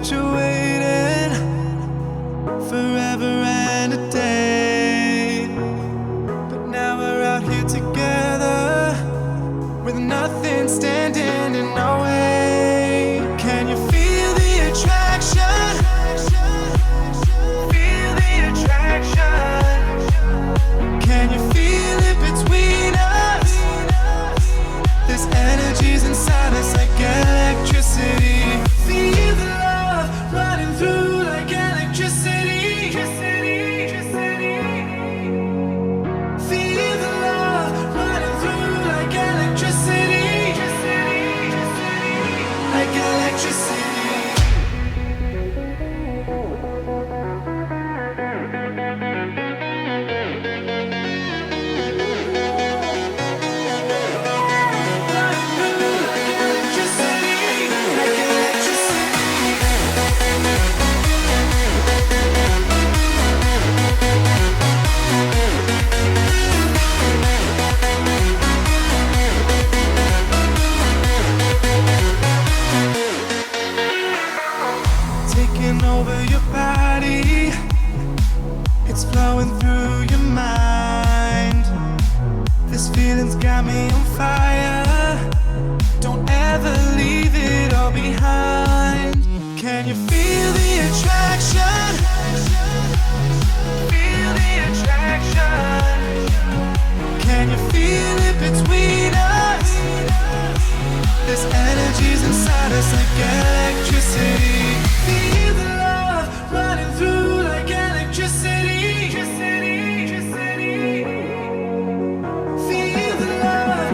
infatuated forever and a day. But now we're out here together with nothing standing in our way. Can you feel the attraction? Feel the attraction. Can you feel it between us? This energy's inside us like electricity. Feel the love running through like electricity. Feel the love running through like electricity. Like electricity. Taking over your body, it's flowing through your mind. This feeling's got me on fire. Don't ever leave it all behind. Can you feel the attraction? Feel the attraction. Can you feel it between us? This energy's inside us like electricity. Feel the love running through like electricity. Feel the love.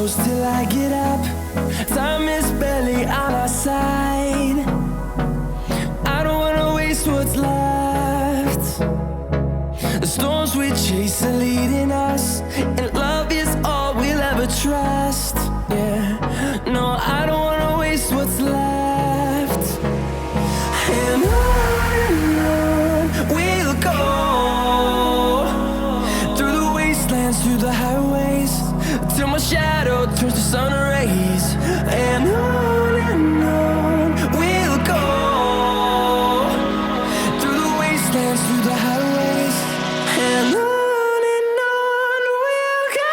close till I get up. Time is barely on our side. I don't wanna waste what's left. The storms we chase are leading us, and love is all we'll ever trust. Yeah, no, I don't wanna waste what's left. And on we'll go, through the wastelands, through the highways, till my shadow turns to sun rays. And on we'll go, through the wastelands, through the highways, and on we'll go.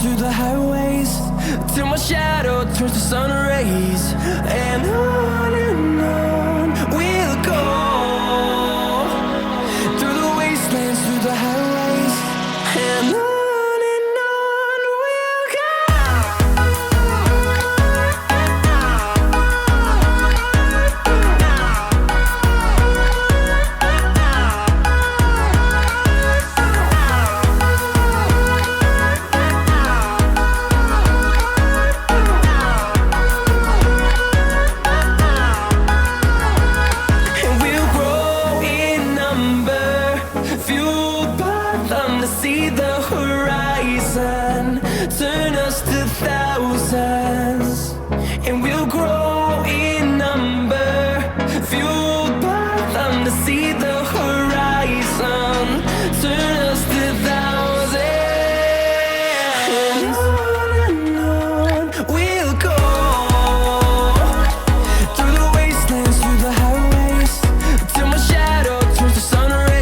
Through the highways, till my shadow turns to sun rays. And on we'll go, through the wastelands, through the highways, and on we'll go. See the horizon, turn us to thousands, and we'll grow in number, fueled by them to see the horizon, turn us to thousands. And on we'll go, through the wastelands, through the highways, till my shadow turns to sun rays.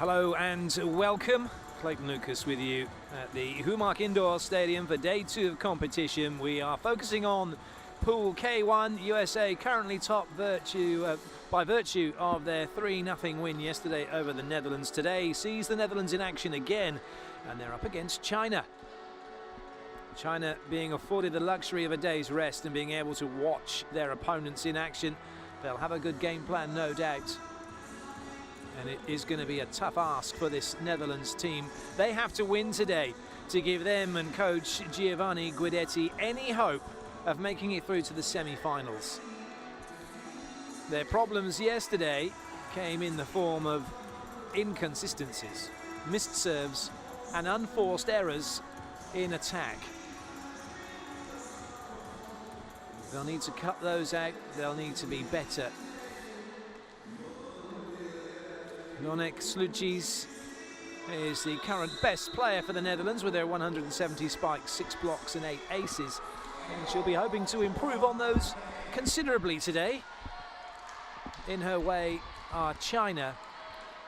Hello and welcome. Clayton Lucas with you at the Huamark Indoor Stadium for day 2 of competition. We are focusing on Pool K1. USA currently top by virtue of their 3-0 win yesterday over the Netherlands. Today sees the Netherlands in action again, and they're up against China. China being afforded the luxury of a day's rest and being able to watch their opponents in action. They'll have a good game plan, no doubt. And it is going to be a tough ask for this Netherlands team. They have to win today to give them and coach Giovanni Guidetti any hope of making it through to the semi-finals. Their problems yesterday came in the form of inconsistencies, missed serves and unforced errors in attack. They'll need to cut those out, they'll need to be better. Jonek Slucic is the current best player for the Netherlands with their 170 spikes, 6 blocks and 8 aces. And she'll be hoping to improve on those considerably today. In her way are China.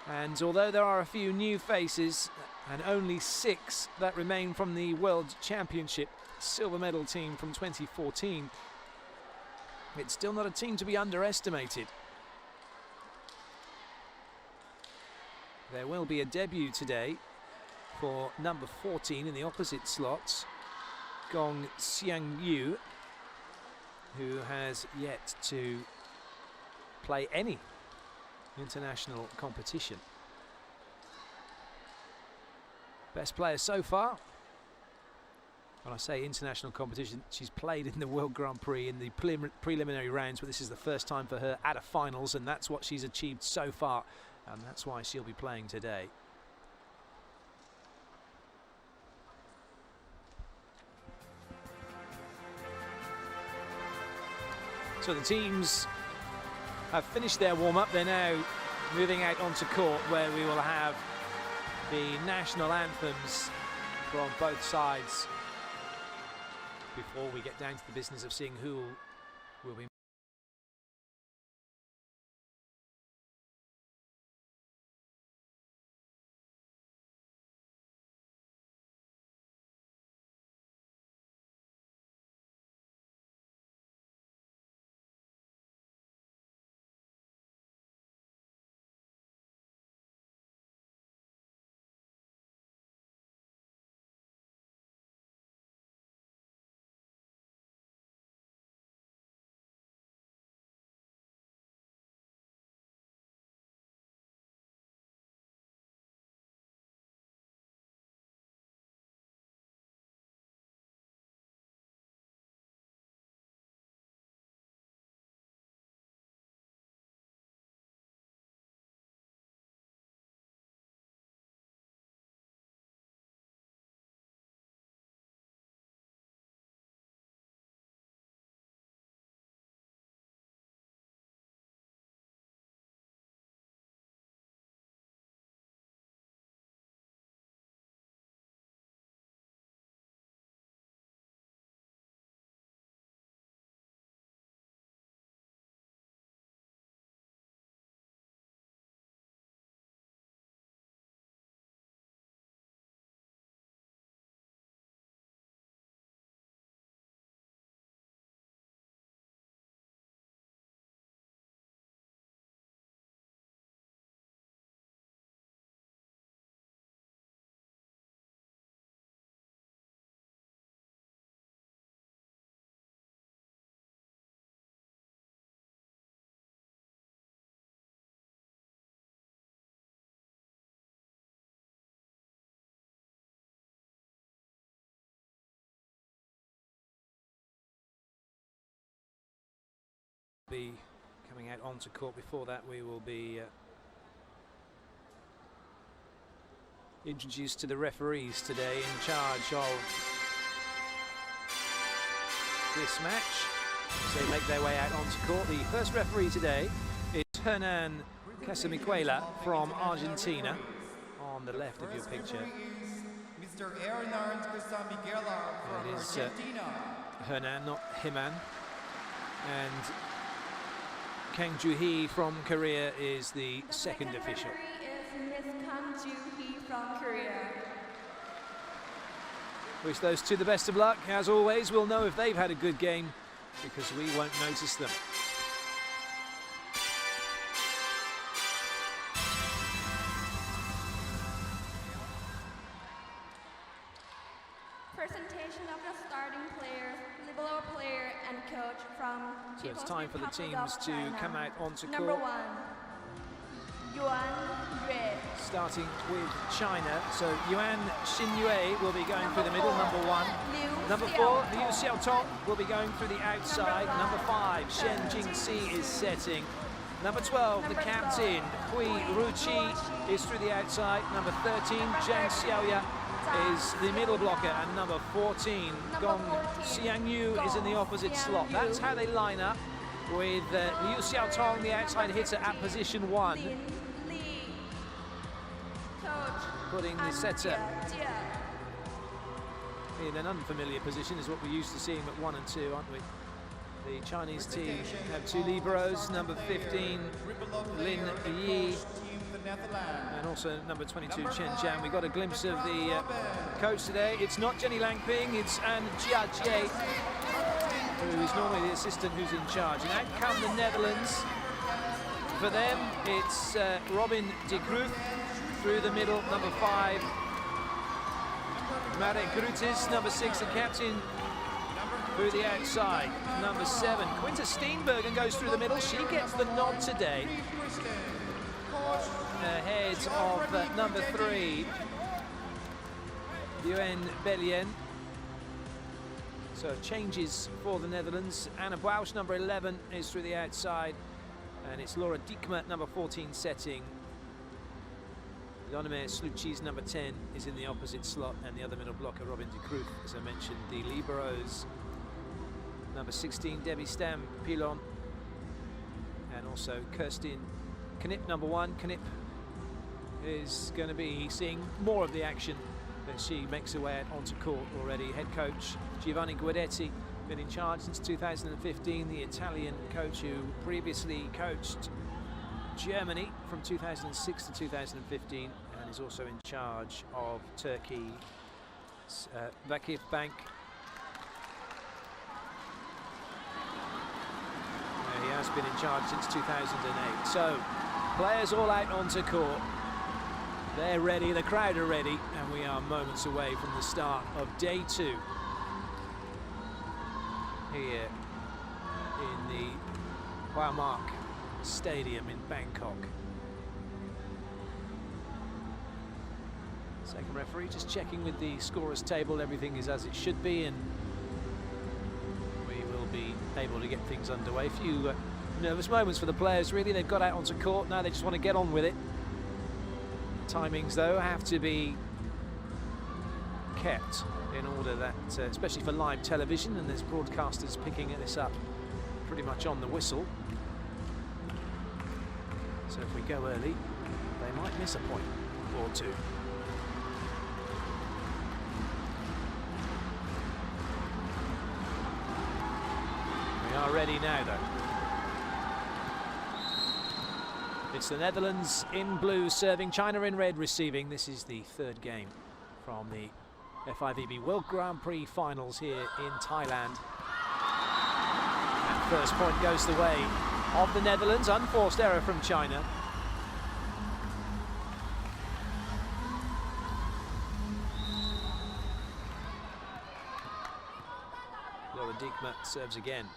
And although there are a few new faces and only 6 that remain from the World Championship silver medal team from 2014, it's still not a team to be underestimated. There will be a debut today for number 14 in the opposite slots, Gong Xiangyu, who has yet to play any international competition. Best player so far. When I say international competition, she's played in the World Grand Prix in the preliminary rounds, but this is the first time for her at a finals, and that's what she's achieved so far. And that's why she'll be playing today. So the teams have finished their warm-up. They're now moving out onto court, where we will have the national anthems from both sides before we get down to the business of seeing who will be coming out onto court. Before that, we will be introduced to the referees today in charge of this match as they make their way out onto court. The first referee today is Hernan Casamiquela from Argentina, on the left of your picture. Mr. Hernan Casamiquela from Argentina. Hernan, not Himan. And Kang Joo-hee from Korea is the second official. Referee is Miss Kang Joo-hee from Korea. Wish those two the best of luck. As always, we'll know if they've had a good game because we won't notice them. Presentation of the starting players, libero player and coach from So it's People's time for the Republic teams of to China. come out onto Number court. 1, Yuan Yue. Starting with China. So Yuan Xinyue will be going through the middle, number 1. Number 4, Liu Xiaotong will be going through the outside. Number 5, Shen Jingxi is setting. Number 12, the captain, Hui Ruqi, is through the outside. Number 13, Zhang Xiaoya is the middle blocker. And number 14, Gong Xiangyu is in the opposite slot. That's how they line up, with Liu Xiaotong, the outside hitter, at position 1. Putting the setter in an unfamiliar position is what we're used to seeing at 1 and 2, aren't we? The Chinese team have 2 liberos, number 15, Lin Yi, and also number 22, Chen Zhang. We got a glimpse of the coach today. It's not Jenny Langping, it's An Jia Jie, who is normally the assistant who's in charge. And out come the Netherlands. For them, it's Robin de Groot through the middle, number 5. Marek Grutis, number 6, the captain, through the outside. Number 7, Quinta Steenbergen goes through the middle. She gets the nod today. Ahead of number 3, Yuen Belien. So changes for the Netherlands. Anna Bausch, number 11, is through the outside. And it's Laura Diekma, number 14, setting. Donime Sluchis, number 10, is in the opposite slot, and the other middle blocker, Robin de Groot, as I mentioned. The liberos, number 16, Debbie Stam Pilon, and also Kirstin Knip, number 1. Knip is going to be seeing more of the action as she makes her way out onto court already. Head coach Giovanni Guidetti, been in charge since 2015, the Italian coach who previously coached Germany from 2006 to 2015, and is also in charge of Turkey, Vakif Bank. He has been in charge since 2008. So players all out onto court. They're ready, the crowd are ready, and we are moments away from the start of day 2 here in the Huamark Stadium in Bangkok. Second referee just checking with the scorers table. Everything is as it should be, and we will be able to get things underway. A few nervous moments for the players, really. They've got out onto court, now they just want to get on with it. Timings, though, have to be kept in order that, especially for live television, and there's broadcasters picking this up pretty much on the whistle. So if we go early, they might miss a point or 2. We are ready now, though. It's the Netherlands in blue serving, China in red receiving. This is the 3rd game from the FIVB World Grand Prix finals here in Thailand. And first point goes the way of the Netherlands, unforced error from China. Laura Diekma serves again.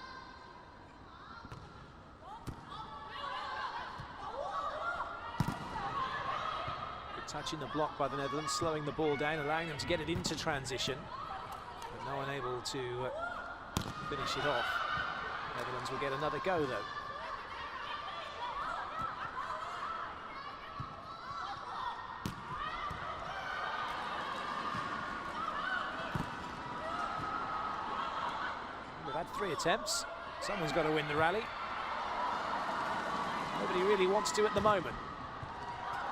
Good touch in the block by the Netherlands, slowing the ball down, allowing them to get it into transition. But no one able to finish it off. Netherlands will get another go, though. We've had 3 attempts. Someone's got to win the rally. Nobody really wants to at the moment.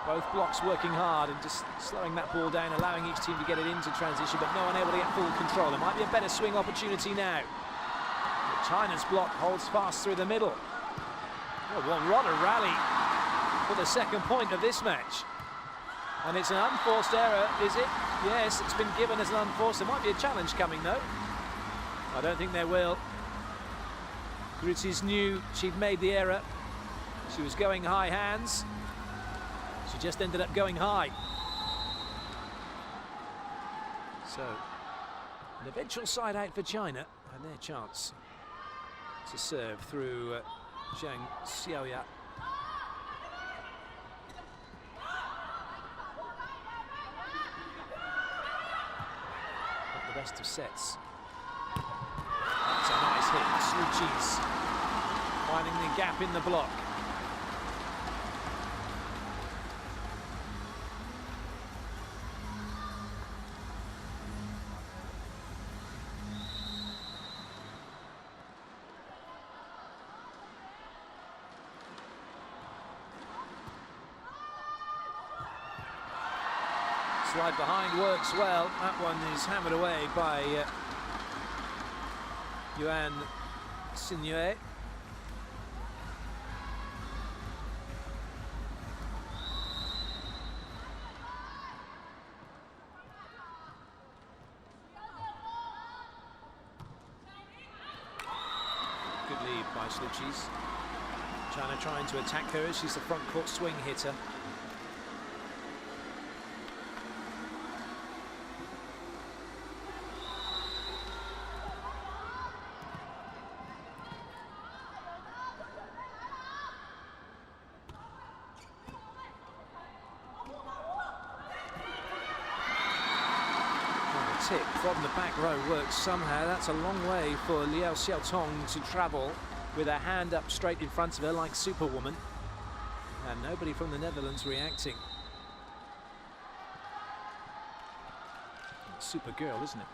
Both blocks working hard and just slowing that ball down, allowing each team to get it into transition, but no one able to get full control. There might be a better swing opportunity now. But China's block holds fast through the middle. Oh, what a rally for the second point of this match. And it's an unforced error, is it? Yes, it's been given as an unforced. There might be a challenge coming, though. I don't think there will. Grützi's knew she'd made the error. She was going high hands. She just ended up going high. So, an eventual side out for China, and their chance to serve through Zhang Xiaoya. Not the best of sets. That's a nice hit. Sluchis finding the gap in the block. Slide behind works well. That one is hammered away by Yuan Xinyu. Good lead by Sluchis. China trying to attack her as she's the front court swing hitter. Tip from the back row works somehow. That's a long way for Liao Xiaotong to travel with her hand up straight in front of her like Superwoman. And nobody from the Netherlands reacting. Supergirl, isn't it?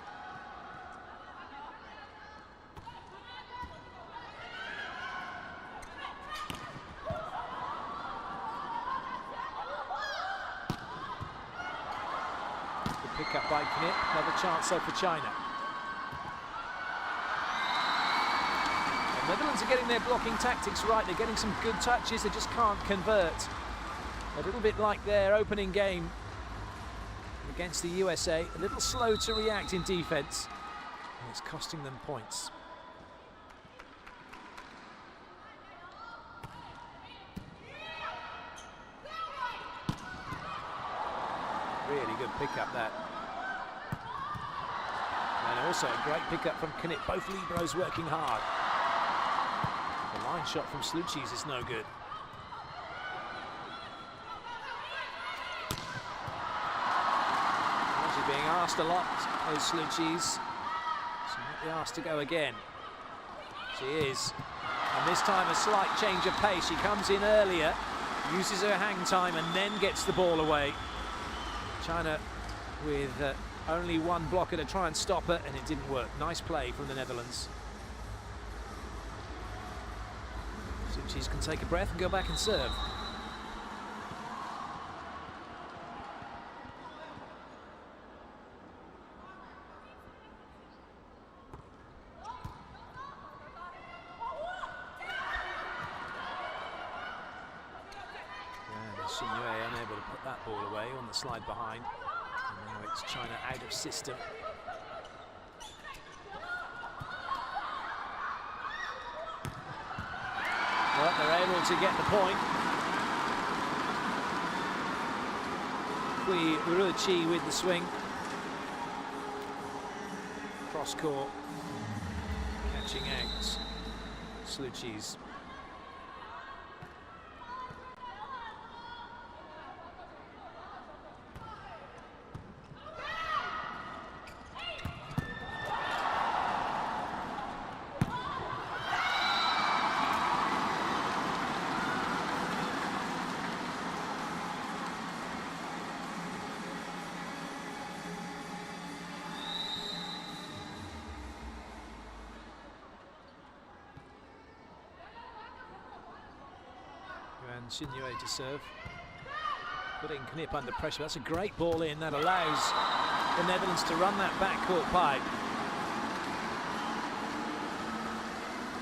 Pick up by Knip, another chance though for China. The Netherlands are getting their blocking tactics right, they're getting some good touches, they just can't convert. A little bit like their opening game against the USA, a little slow to react in defence, and it's costing them points. Really good pick-up that. And also a great pick-up from Knip. Both liberos working hard. The line shot from Sluchis is no good. She's being asked a lot, those Sluchis. She might be asked to go again. She is. And this time a slight change of pace. She comes in earlier, uses her hang time and then gets the ball away. China with only one blocker to try and stop her, and it didn't work. Nice play from the Netherlands. Sluchis can take a breath and go back and serve. Xinyu unable to put that ball away on the slide behind. And now it's China out of system. Well, they're able to get the point. Uruchi with the swing. Cross court. Catching out Sluchis. Xinyu to serve, putting Knip under pressure. That's a great ball in. That allows the Netherlands to run that backcourt pipe.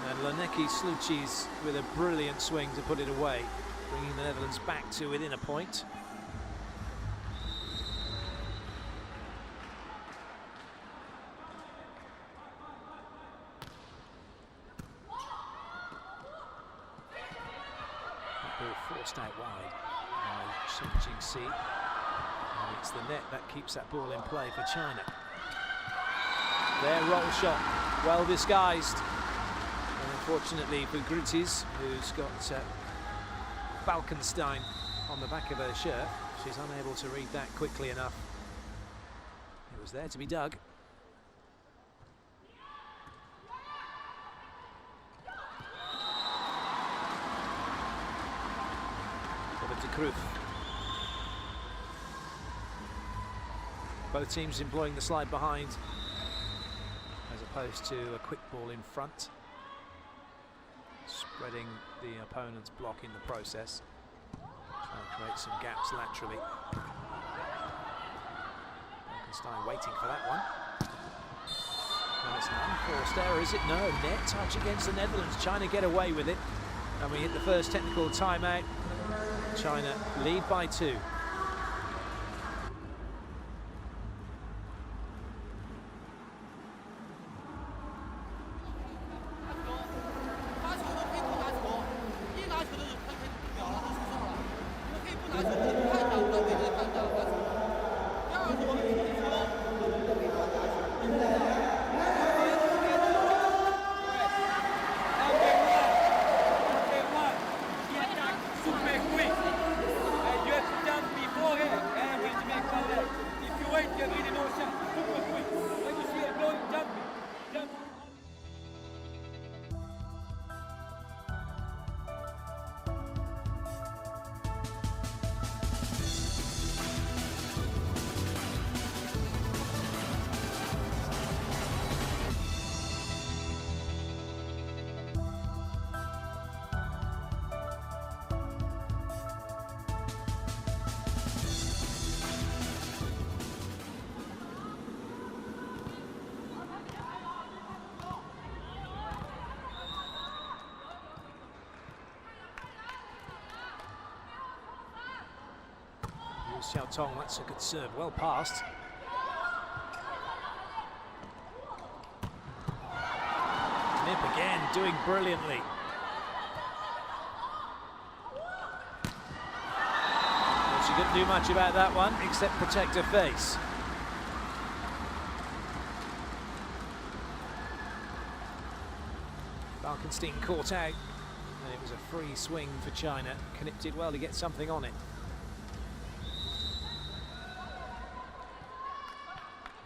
And Laneki Sluchis with a brilliant swing to put it away, bringing the Netherlands back to within a point. Ball forced out wide by Sun Jingxi. And it's the net that keeps that ball in play for China. Their roll shot, well disguised. And unfortunately for Grutis, who's got Balkenstein on the back of her shirt, she's unable to read that quickly enough. It was there to be dug. Over to Kruf. Both teams employing the slide behind as opposed to a quick ball in front, spreading the opponent's block in the process, trying to create some gaps laterally. Balkenstein waiting for that one. And it's an unforced error, is it? No, net touch against the Netherlands. China get away with it. And we hit the first technical timeout. China lead by 2. Xiao Tong, that's a good serve, well passed. Nip again, doing brilliantly. Well, she couldn't do much about that one, except protect her face. Balkenstein caught out, and it was a free swing for China. Knipped it well to get something on it.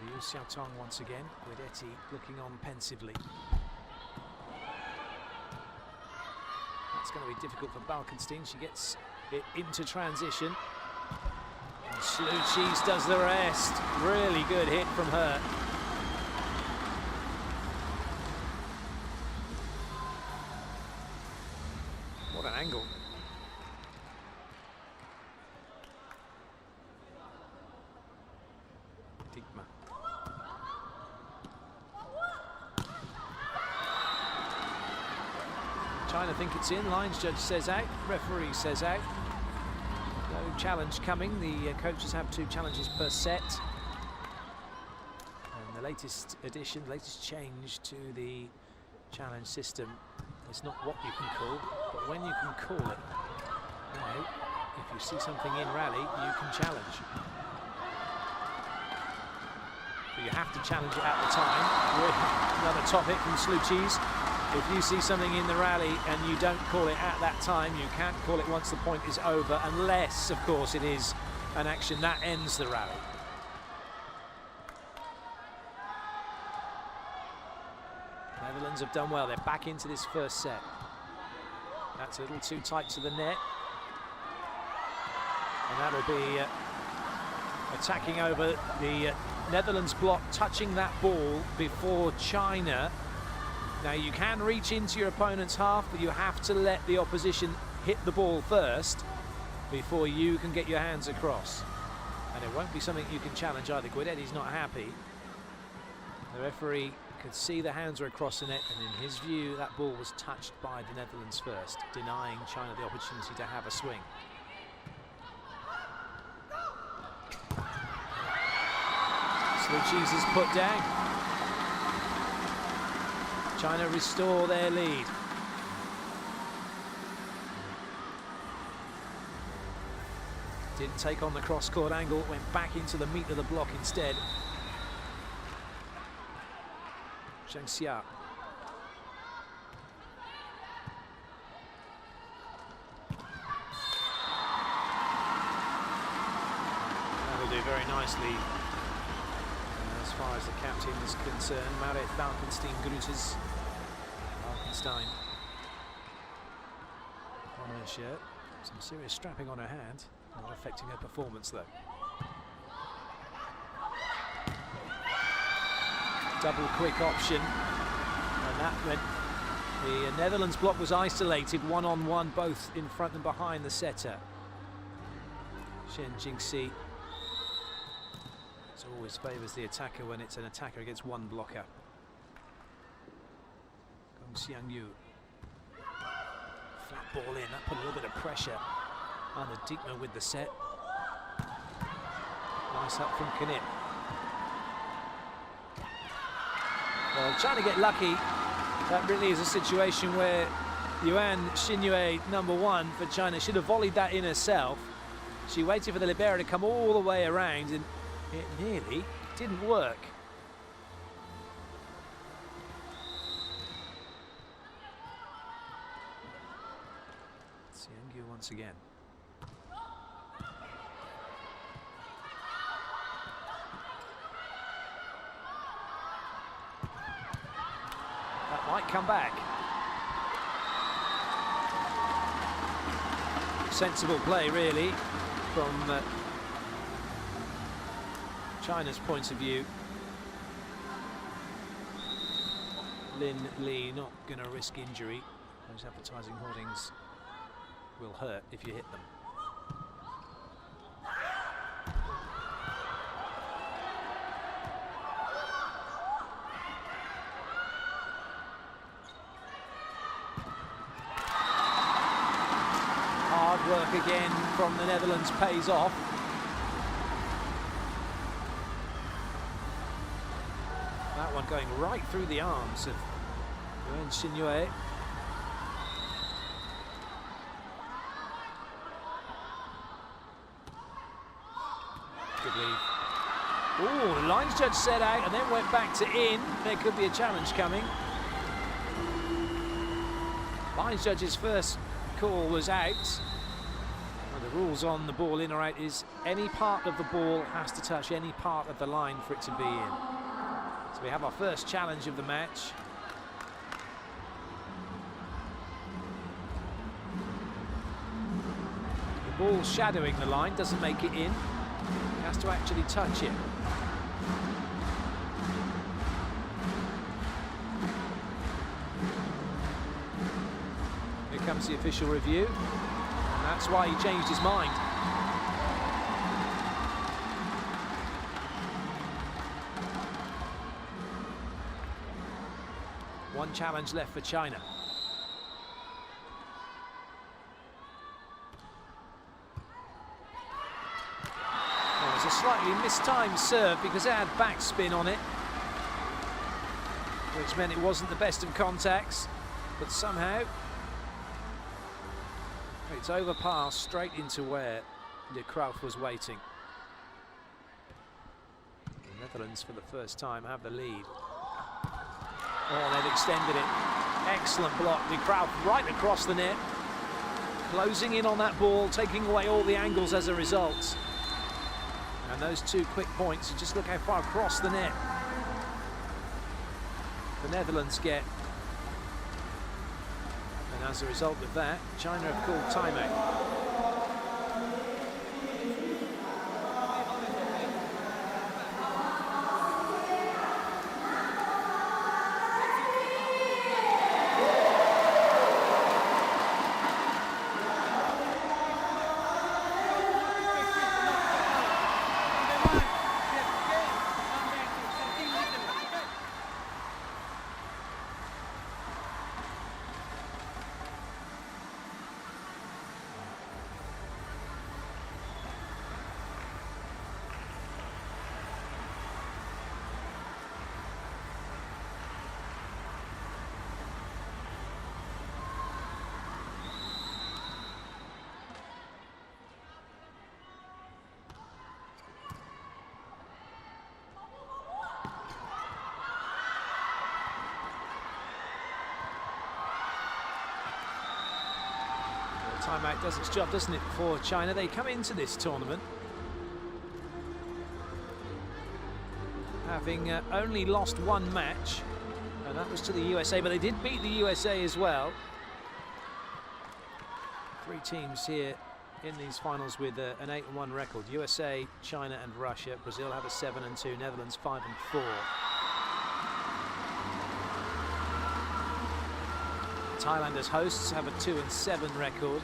Liu Xiaotong once again, Guidetti looking on pensively. That's going to be difficult for Balkenstein. She gets it into transition. And Sluchis does the rest. Really good hit from her. What an angle. Diekma. China think it's in. Lines judge says out. Referee says out. No challenge coming. The coaches have 2 challenges per set. And the latest addition, latest change to the challenge system is not what you can call, but when you can call it. Now, if you see something in rally, you can challenge. But you have to challenge it at the time. Another top hit from Sluchis. If you see something in the rally and you don't call it at that time, you can't call it once the point is over, unless, of course, it is an action that ends the rally. Netherlands have done well. They're back into this first set. That's a little too tight to the net. And that'll be attacking over the Netherlands block, touching that ball before China. Now, you can reach into your opponent's half, but you have to let the opposition hit the ball first before you can get your hands across. And it won't be something you can challenge either. Guidetti's not happy. The referee could see the hands were across the net, and in his view, that ball was touched by the Netherlands first, denying China the opportunity to have a swing. Sluchis is put down. China restore their lead. Didn't take on the cross-court angle, went back into the meat of the block instead. Zheng Xia. That'll do very nicely as far as the captain is concerned. Marit Balkenstein-Grüters. Balkenstein on her shirt. Some serious strapping on her hand. Not affecting her performance though. Double quick option, and that meant the Netherlands block was isolated, one-on-one, both in front and behind the setter. Shen Jingxi. It always favours the attacker when it's an attacker against one blocker. Gong Xiangyu. Flat ball in, that put a little bit of pressure on the Diekma with the set. Nice up from Knip. Well, trying to get lucky. That really is a situation where Yuan Xinyue, #1 for China, should have volleyed that in herself. She waited for the libero to come all the way around, and it nearly didn't work. Xiangyu once again. That might come back. Sensible play, really, from China's point of view. Lin Li not going to risk injury. Those advertising hoardings will hurt if you hit them. Hard work again from the Netherlands pays off. That one going right through the arms of Yuan Xinyue. Good lead. Oh, the lines judge set out and then went back to in. There could be a challenge coming. Lines judge's first call was out. Well, the rules on the ball in or out is any part of the ball has to touch any part of the line for it to be in. So we have our first challenge of the match. The ball shadowing the line doesn't make it in. It has to actually touch it. Here comes the official review, and that's why he changed his mind. One challenge left for China. Oh, it was a slightly mistimed serve because it had backspin on it, which meant it wasn't the best of contacts, but somehow it's overpassed straight into where De Kruif was waiting. The Netherlands, for the first time, have the lead. Oh, they've extended it. Excellent block. De Kruif right across the net. Closing in on that ball, taking away all the angles as a result. And those 2 quick points, and just look how far across the net the Netherlands get. And as a result of that, China have called timeout. Timeout does its job, doesn't it, for China? They come into this tournament having only lost one match, and that was to the USA, but they did beat the USA as well. 3 teams here in these finals with an 8-1 record. USA, China and Russia. Brazil have a 7-2, Netherlands 5-4. Thailand as hosts have a 2-7 record.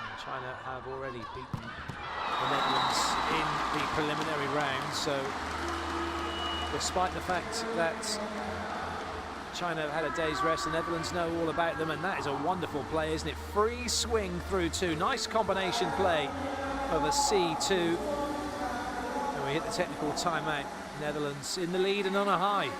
And China have already beaten the Netherlands in the preliminary round, so despite the fact that China have had a day's rest, the Netherlands know all about them, and that is a wonderful play, isn't it? Free swing through 2, nice combination play of a C2. And we hit the technical timeout. Netherlands in the lead and on a high.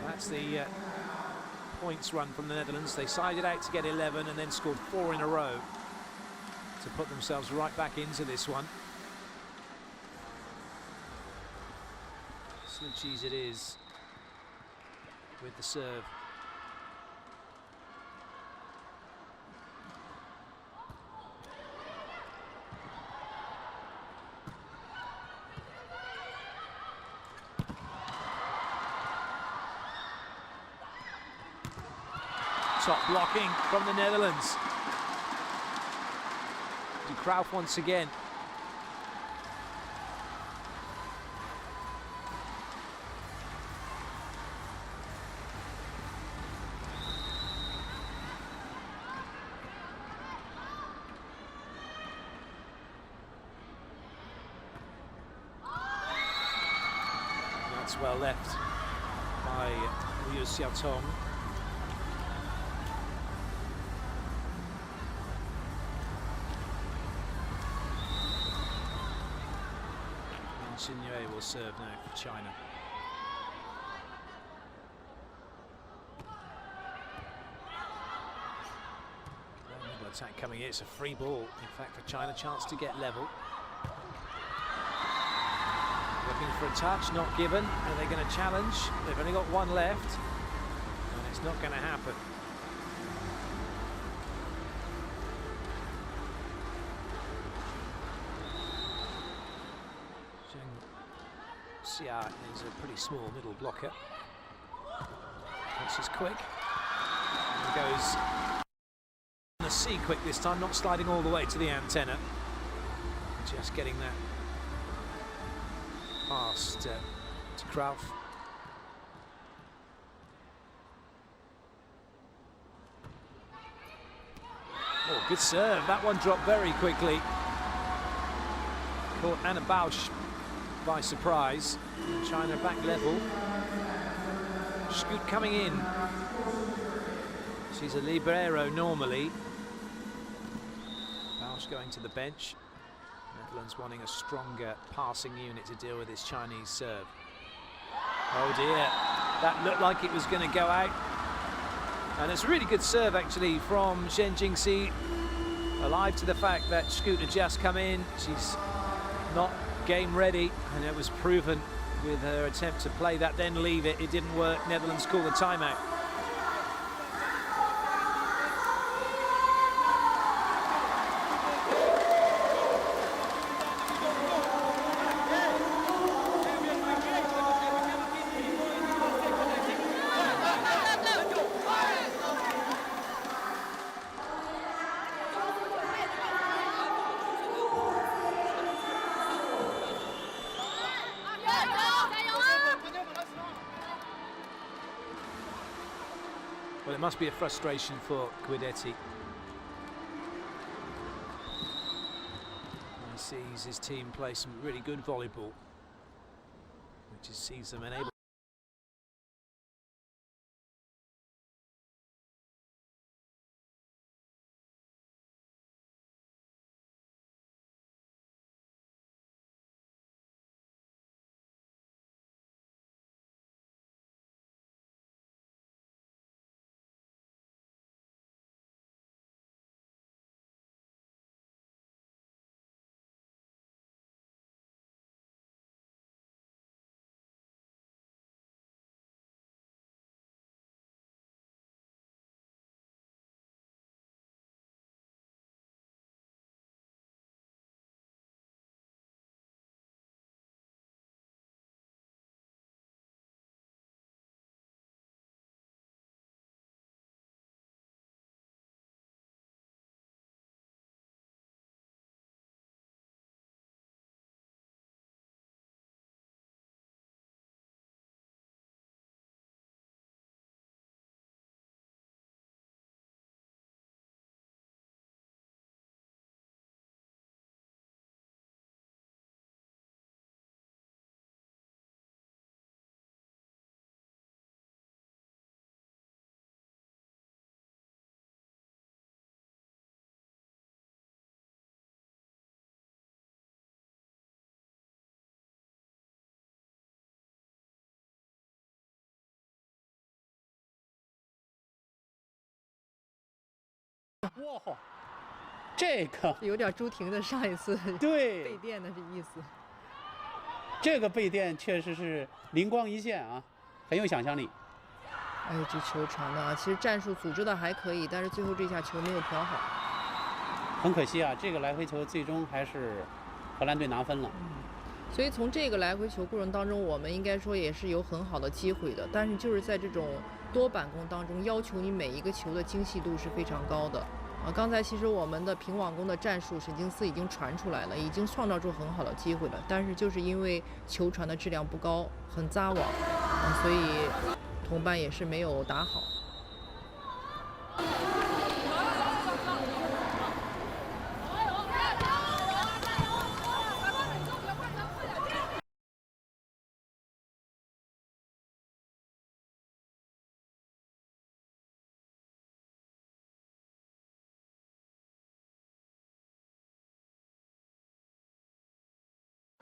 That's the points run from the Netherlands. They sided out to get 11 and then scored 4 in a row to put themselves right back into this one. Sluchies it is with the serve. Top blocking from the Netherlands. De Kruijf once again. That's well left by Liu Xiaotong. Xinye will serve now for China. Middle attack coming in. It's a free ball, in fact, for China. Chance to get level. Looking for a touch, not given. Are they going to challenge? They've only got one left, and it's not going to happen. Xia is a pretty small middle blocker. This is quick. And goes on a C quick this time, not sliding all the way to the antenna. Just getting that past to Kruijf. Oh, good serve. That one dropped very quickly. Caught Anna Bausch by surprise. And China back level. Scoot coming in. She's a libero normally. Bausch going to the bench. Netherlands wanting a stronger passing unit to deal with this Chinese serve. Oh dear, that looked like it was going to go out. And it's a really good serve actually from Shen Jingxi. Alive to the fact that Scoot had just come in. She's not game ready, and it was proven with her attempt to play that, then leave it. It didn't work. Netherlands call the timeout. Well, it must be a frustration for Guidetti. He sees his team play some really good volleyball, which sees them unable.哇，这个有点朱婷的上一次对背垫的这意思。这个背垫确实是灵光一现啊，很有想象力。哎，这球传的啊，其实战术组织的还可以，但是最后这下球没有调好。很可惜啊，这个来回球最终还是荷兰队拿分了。所以从这个来回球过程当中，我们应该说也是有很好的机会的，但是就是在这种多板攻当中，要求你每一个球的精细度是非常高的。刚才其实我们的平网攻的战术，沈晶思已经传出来了，已经创造出很好的机会了，但是就是因为球传的质量不高，很扎网，所以同伴也是没有打好。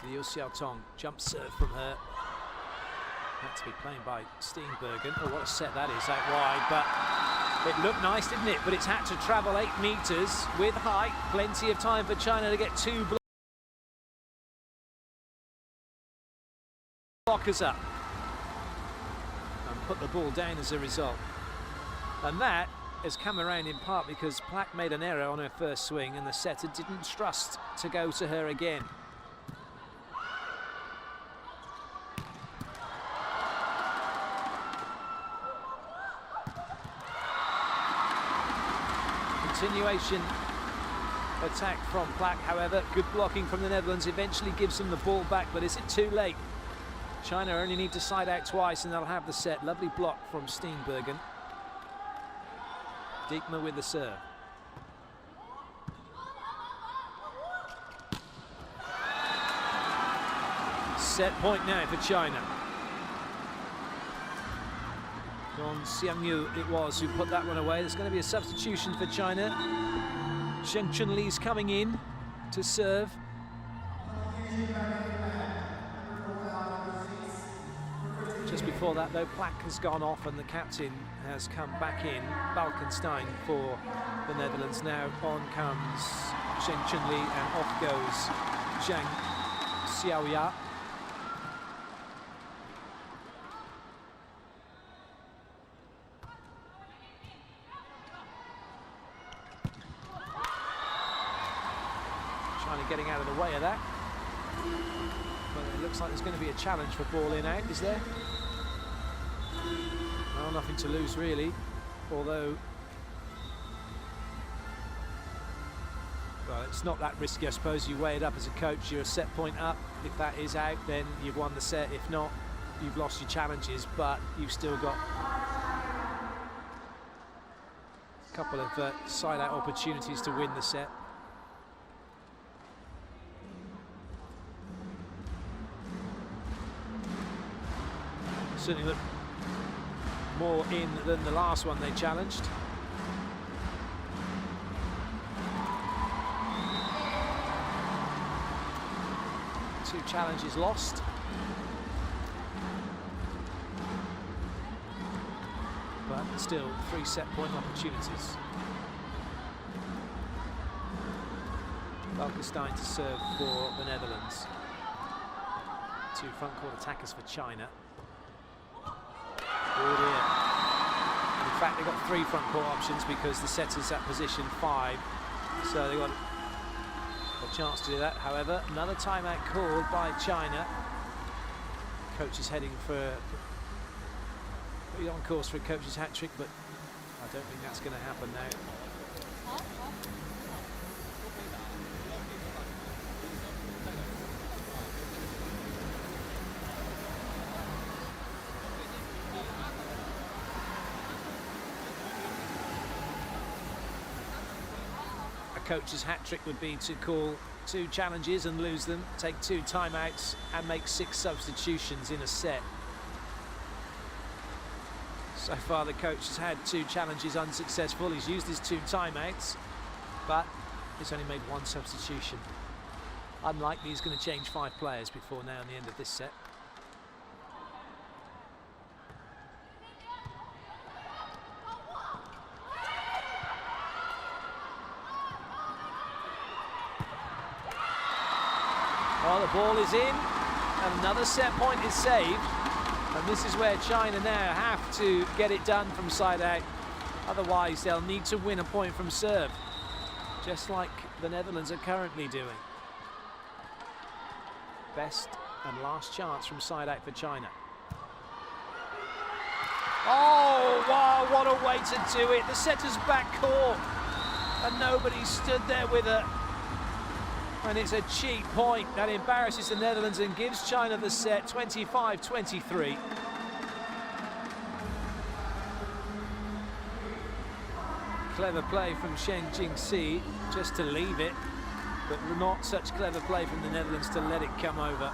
The Xiaotong jump serve from her. Had to be played by Steenbergen. Oh, what a set that is out wide, but it looked nice, didn't it? But it's had to travel 8 meters with height. Plenty of time for China to get 2 blockers up and put the ball down as a result. And that has come around in part because Plack made an error on her first swing and the setter didn't trust to go to her again. Continuation attack from Plack, however, good blocking from the Netherlands eventually gives them the ball back, but is it too late? China only need to side out twice and they'll have the set. Lovely block from Steenbergen. Diekma with the serve. Set point now for China. Don Xiangyu it was who put that one away. There's going to be a substitution for China. Zheng Chunli's coming in to serve. Just before that though, Plack has gone off and the captain has come back in, Balkenstein for the Netherlands. Now on comes Zheng Chunli and off goes Zhang Xiaoya. Getting out of the way of that. But it looks like there's going to be a challenge for ball in out, is there? Well, nothing to lose really, although well, it's not that risky, I suppose. You weigh it up as a coach, you're a set point up. If that is out, then you've won the set. If not, you've lost your challenges, but you've still got A couple of side-out opportunities to win the set. Certainly looked more in than the last one they challenged. Two challenges lost. But still 3 set point opportunities. Balkenstein to serve for the Netherlands. 2 front court attackers for China. Oh dear. In fact, they've got 3 front court options because the setter's at position 5. So they've got a chance to do that. However, another timeout called by China. Coach is heading for on course for a coach's hat-trick, but I don't think that's going to happen now. A coach's hat-trick would be to call 2 challenges and lose them, take 2 timeouts and make 6 substitutions in a set. So far the coach has had 2 challenges unsuccessful. He's used his 2 timeouts, but he's only made 1 substitution. Unlikely he's going to change 5 players before now and the end of this set. Well, the ball is in, and another set point is saved. And this is where China now have to get it done from side out. Otherwise, they'll need to win a point from serve, just like the Netherlands are currently doing. Best and last chance from side out for China. Oh, wow, what a way to do it. The setter's back court, and nobody stood there with her. And it's a cheap point that embarrasses the Netherlands and gives China the set, 25-23. Clever play from Shen Jingxi just to leave it, but not such clever play from the Netherlands to let it come over.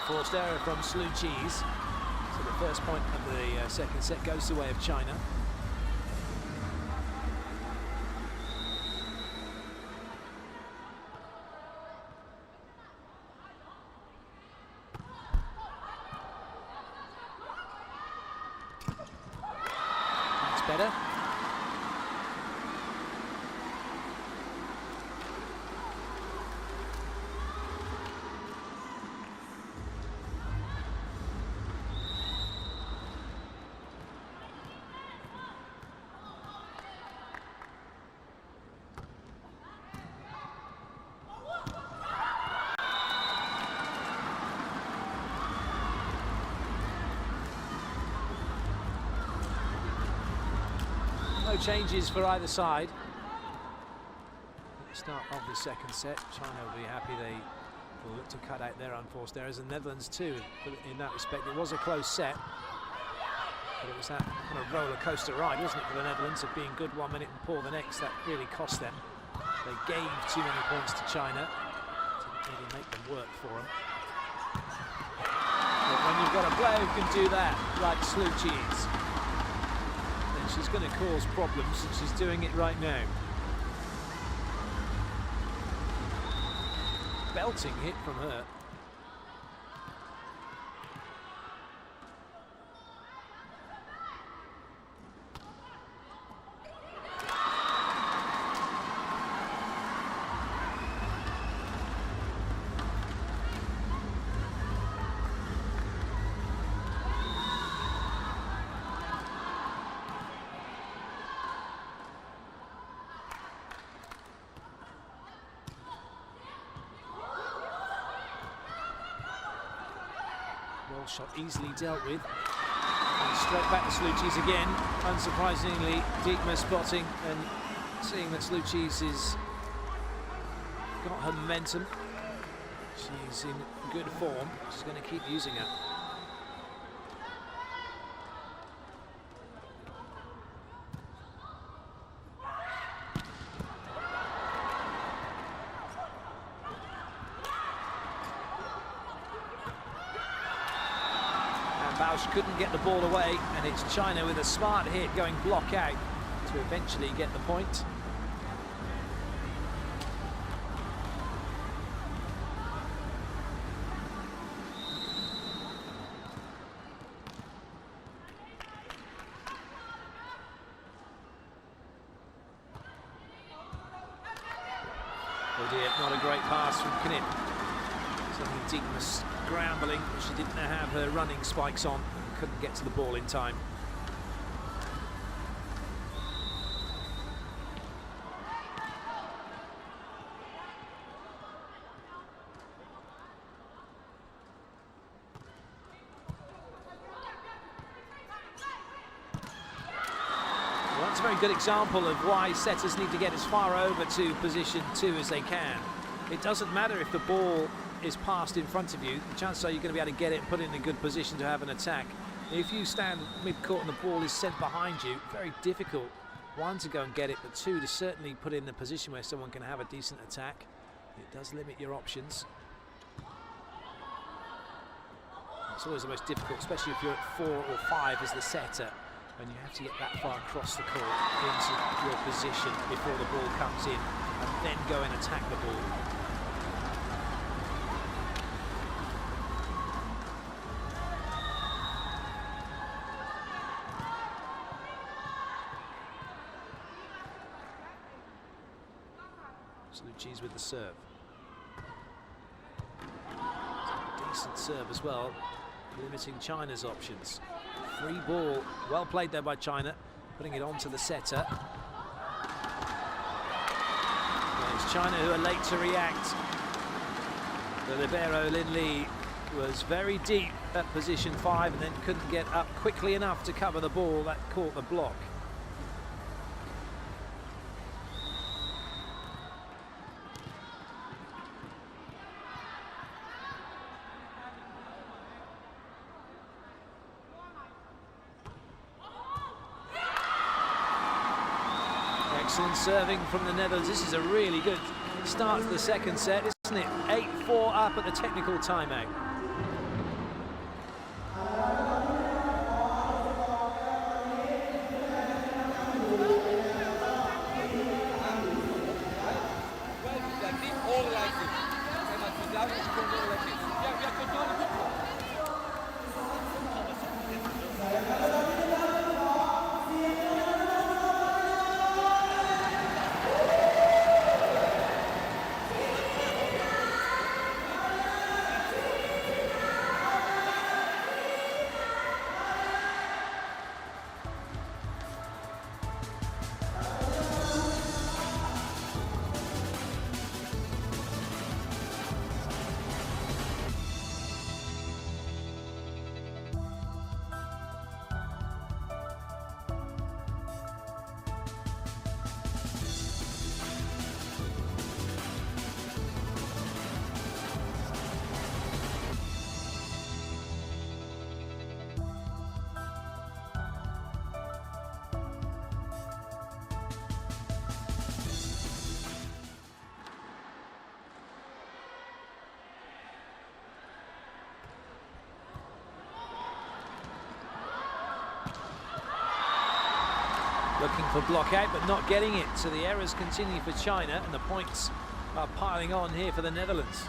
unforced error from Sluchis. So the first point of the second set goes the way of China. That's better. No changes for either side. At the start of the second set, China will be happy they will look to cut out their unforced errors, and Netherlands too. But in that respect, it was a close set. But it was that kind of roller coaster ride, wasn't it, for the Netherlands, of being good 1 minute and poor the next. That really cost them. They gave too many points to China. Didn't really make them work for them. But when you've got a player who can do that, like Sluchis, she's going to cause problems, and she's doing it right now. Belting hit from her. Shot easily dealt with. And straight back to Sluchis again. Unsurprisingly, Diekma spotting and seeing that Sluchis has got her momentum. She's in good form. She's going to keep using it. Couldn't get the ball away, and it's China with a smart hit going block out to eventually get the point. Oh dear, not a great pass from Knip. Something Diekma scrambling, but she didn't have her running spikes on. Couldn't get to the ball in time. Well, that's a very good example of why setters need to get as far over to position 2 as they can. It doesn't matter if the ball is passed in front of you, the chances are you're going to be able to get it and put it in a good position to have an attack. If you stand mid-court and the ball is sent behind you, very difficult, 1, to go and get it, but 2, to certainly put it in a position where someone can have a decent attack. It does limit your options. It's always the most difficult, especially if you're at 4 or 5 as the setter, and you have to get that far across the court into your position before the ball comes in, and then go and attack the ball. Sluchis with the serve. Decent serve as well, limiting China's options. Free ball, well played there by China, putting it onto the setter. Well, it's China who are late to react. The libero Lin Li was very deep at position 5 and then couldn't get up quickly enough to cover the ball. That caught the block. Excellent serving from the Netherlands. This is a really good start to the second set, isn't it? 8-4 up at the technical timeout. Looking for block out, but not getting it. So the errors continue for China, and the points are piling on here for the Netherlands.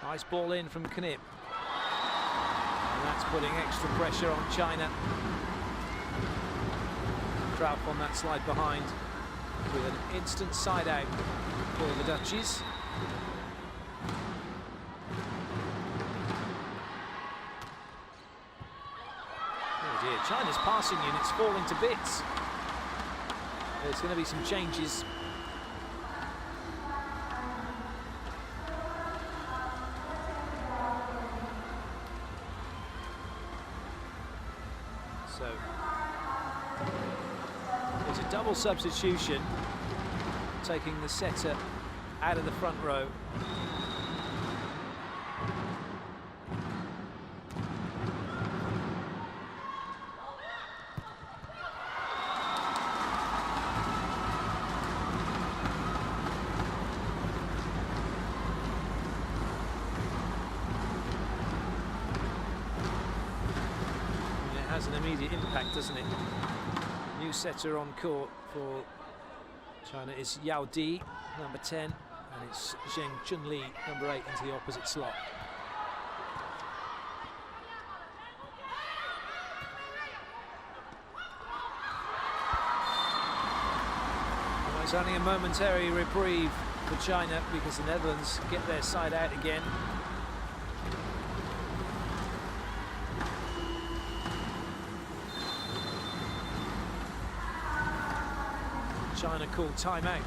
Nice ball in from Knip. And that's putting extra pressure on China. Krauf on that slide behind with an instant side out for the Dutchies. Oh dear, China's passing units falling to bits. There's going to be some changes. So there's a double substitution, taking the setter out of the front row. Has an immediate impact, doesn't it? New setter on court for China is Yao Di, number 10, and it's Zheng Chunli, number 8, into the opposite slot. Well, it's only a momentary reprieve for China because the Netherlands get their side out again. China called timeout.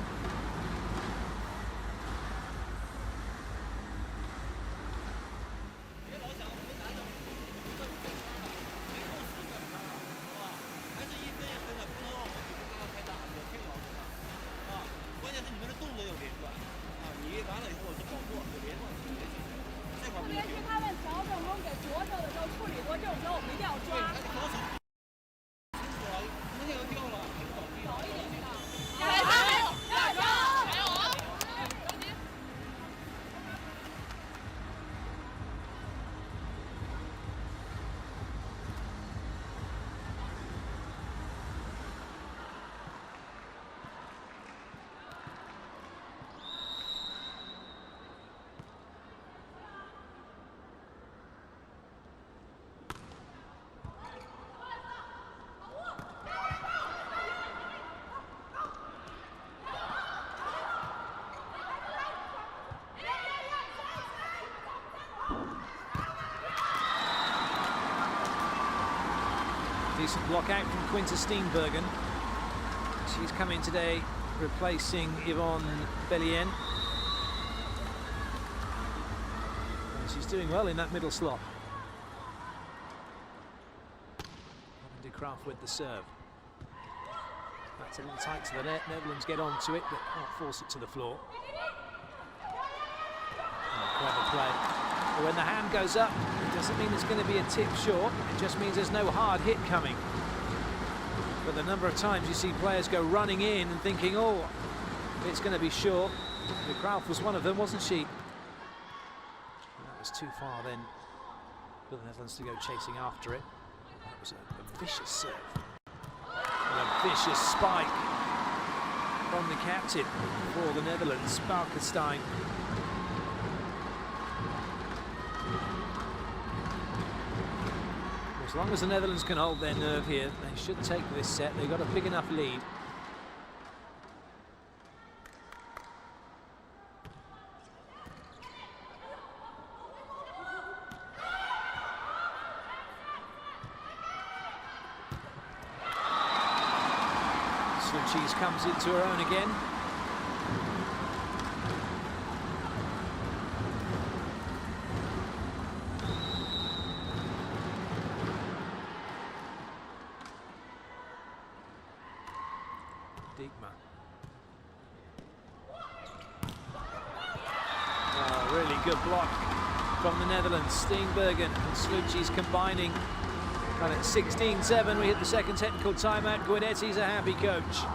Decent block out from Quinta Steenbergen. She's come in today replacing Yvonne Bellien. And she's doing well in that middle slot. De Krauf with the serve. That's a little tight to the net. Netherlands get onto it, but can't force it to the floor. Oh, clever play. But when the hand goes up, it doesn't mean it's going to be a tip short. It just means there's no hard hit coming. But the number of times you see players go running in and thinking, oh, it's going to be short. De Krauf was one of them, wasn't she? And that was too far then for the Netherlands to go chasing after it. That was a vicious serve. And a vicious spike from the captain for the Netherlands, Balkenstein. As long as the Netherlands can hold their nerve here, they should take this set. They've got a big enough lead. Suchis comes into her own again. Diekma. Oh, really good block from the Netherlands. Steenbergen and Slucci's combining. And at 16-7, we hit the second technical timeout. Guidetti's a happy coach.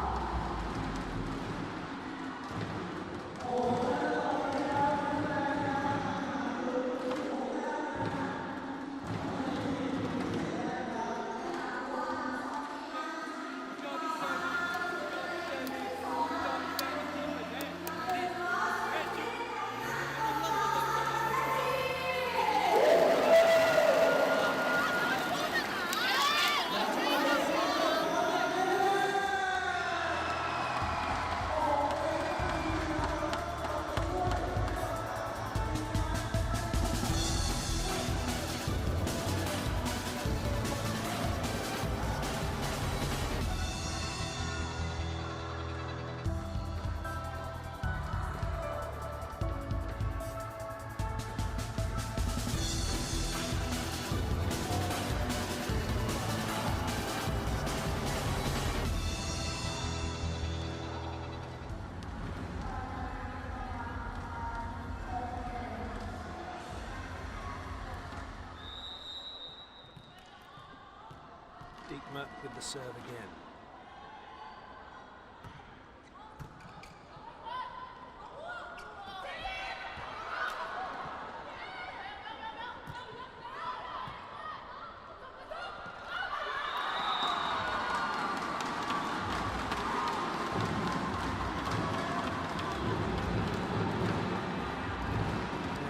Diekma with the serve again.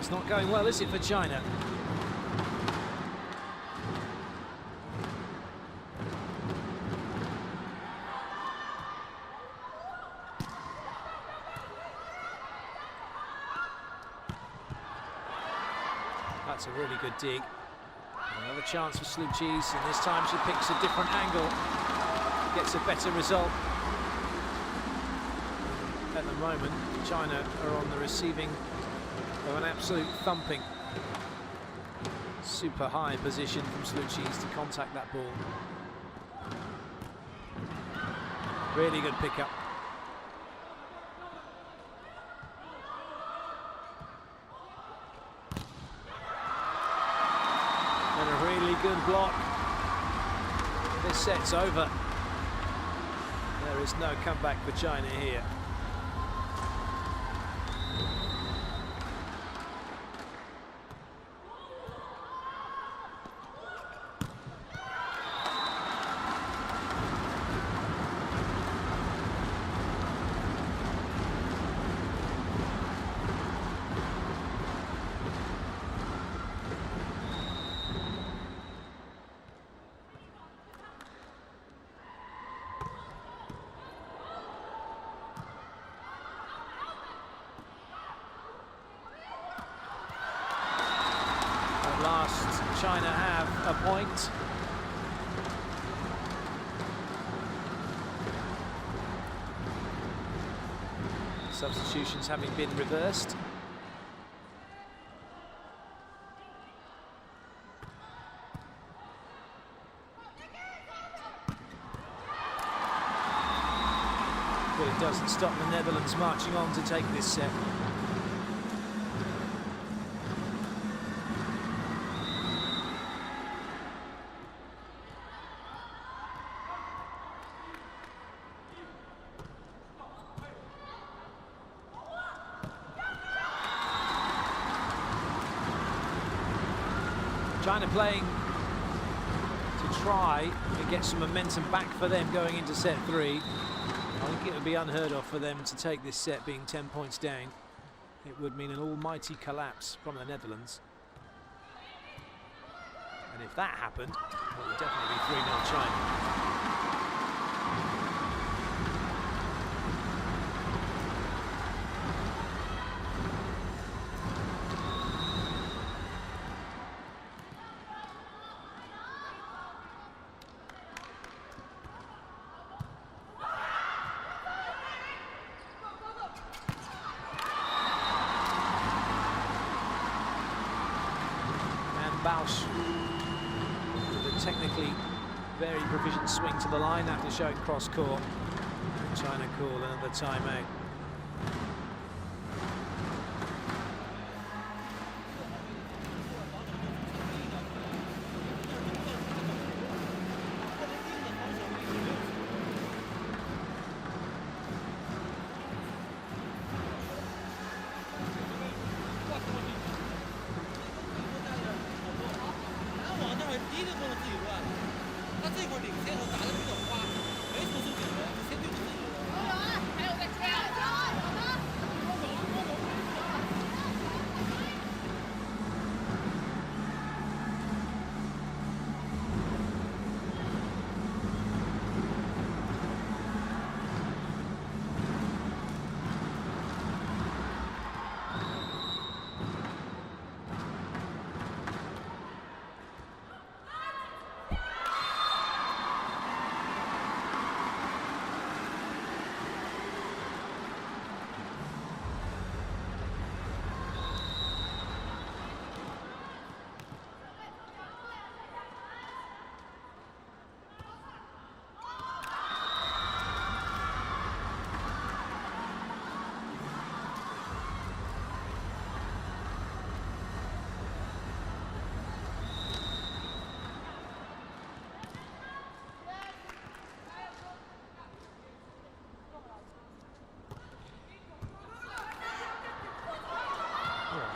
It's not going well, is it, for China? That's a really good dig. Another chance for Slucci's, and this time she picks a different angle, gets a better result. At the moment, China are on the receiving of an absolute thumping. Super high position from Slucci's to contact that ball. Really good pickup. And a really good block. This set's over. There is no comeback for China here. China have a point. Substitutions having been reversed. But it doesn't stop the Netherlands marching on to take this set. China playing to try and get some momentum back for them going into set 3. I think it would be unheard of for them to take this set being 10 points down. It would mean an almighty collapse from the Netherlands. And if that happened, it would definitely be 3-0 China. Bausch with a technically very proficient swing to the line after showing cross court. China call another timeout.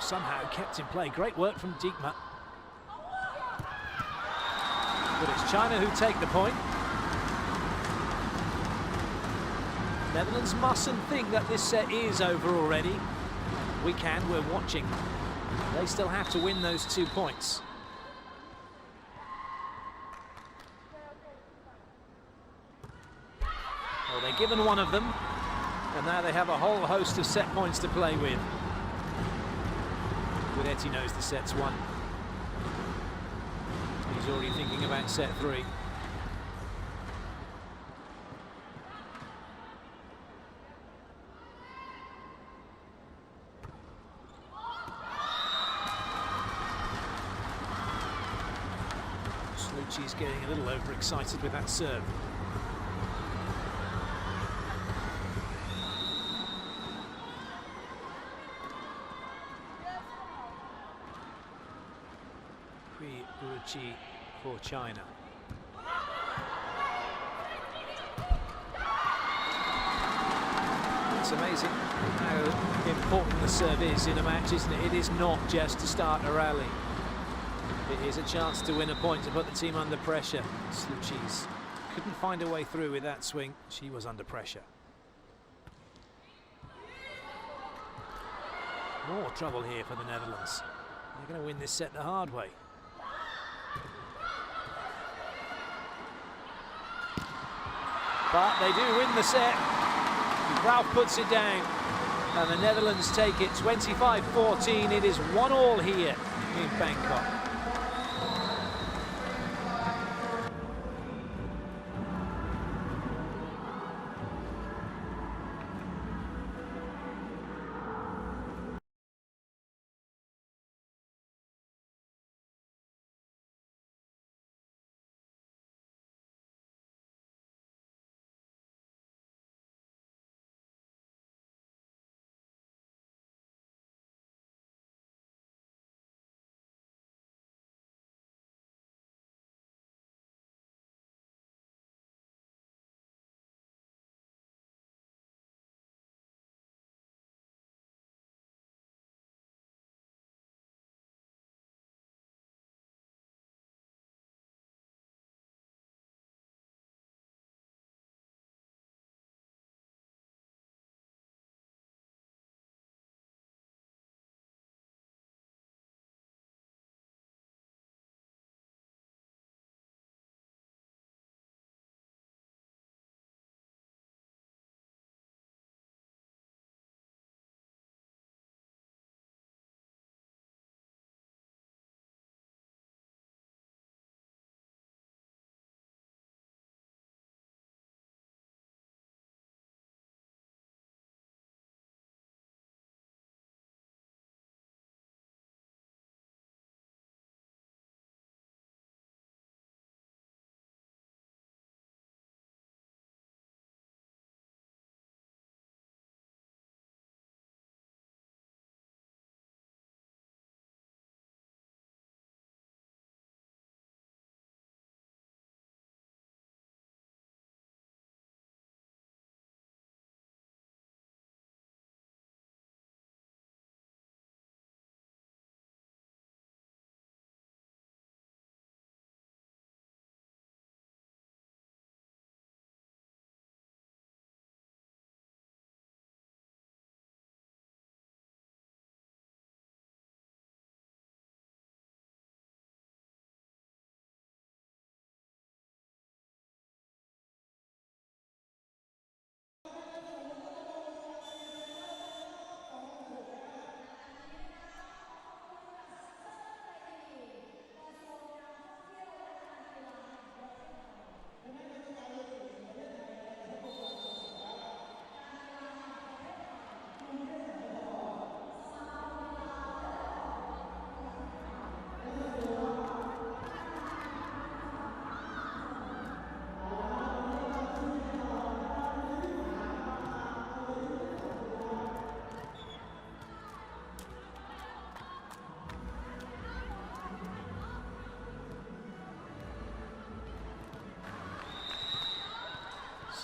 Somehow kept in play. Great work from Diekma. But it's China who take the point. Netherlands mustn't think that this set is over already. We can, we're watching. They still have to win those 2 points. Well, they're given one of them, and now they have a whole host of set points to play with. Guidetti knows the set's won. He's already thinking about set 3. Slucci's getting a little overexcited with that serve. Prix for China. It's amazing how important the serve is in a match, isn't it? It is not just to start a rally. It is a chance to win a point, to put the team under pressure. Slucci's couldn't find a way through with that swing. She was under pressure. More trouble here for the Netherlands. They're going to win this set the hard way. But they do win the set. Ralph puts it down, and the Netherlands take it 25-14. It is 1-1 here in Bangkok.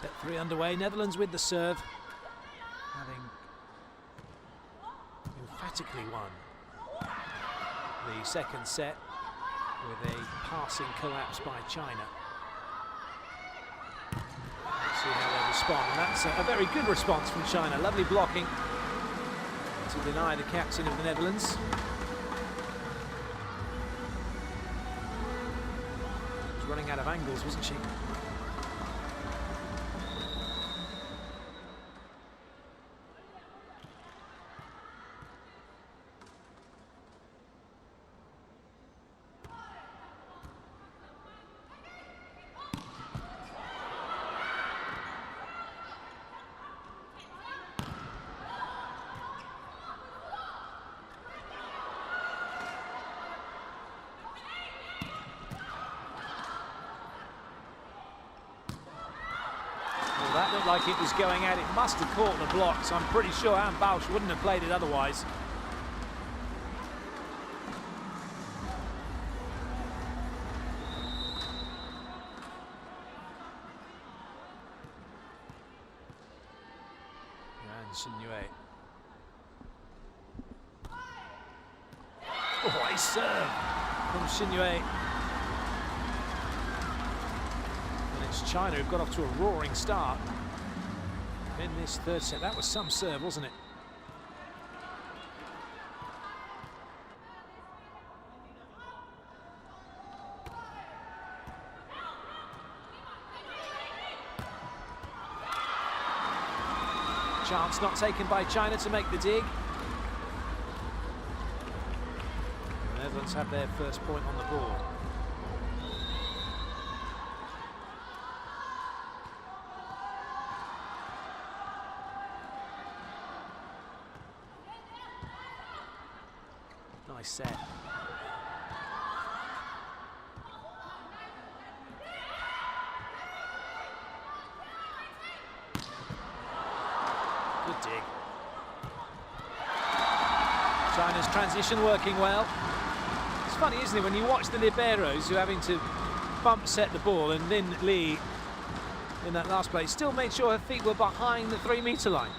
Set 3 underway. Netherlands with the serve, having emphatically won the second set with a passing collapse by China. Let's see how they respond, and that's a very good response from China. Lovely blocking to deny the captain of the Netherlands. She was running out of angles, wasn't she? That looked like it was going out. It must have caught the blocks. I'm pretty sure Anne Bausch wouldn't have played it otherwise. And Sinuet. Oh, a serve from Sinuet. China, who've got off to a roaring start in this third set. That was some serve, wasn't it? Chance not taken by China to make the dig. The Netherlands have their first point on the board. Nice set. Good dig. China's transition working well. It's funny, isn't it, when you watch the liberos who are having to bump set the ball, and Lin Li in that last play still made sure her feet were behind the 3-metre line.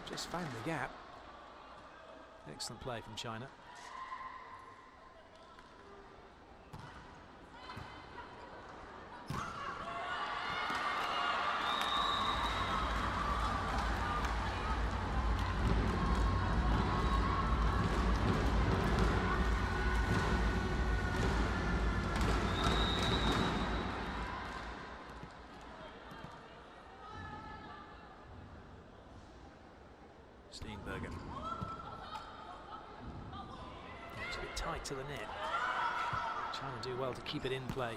Just found the gap. Excellent play from China. Steenbergen. It's a bit tight to the net. China do well to keep it in play.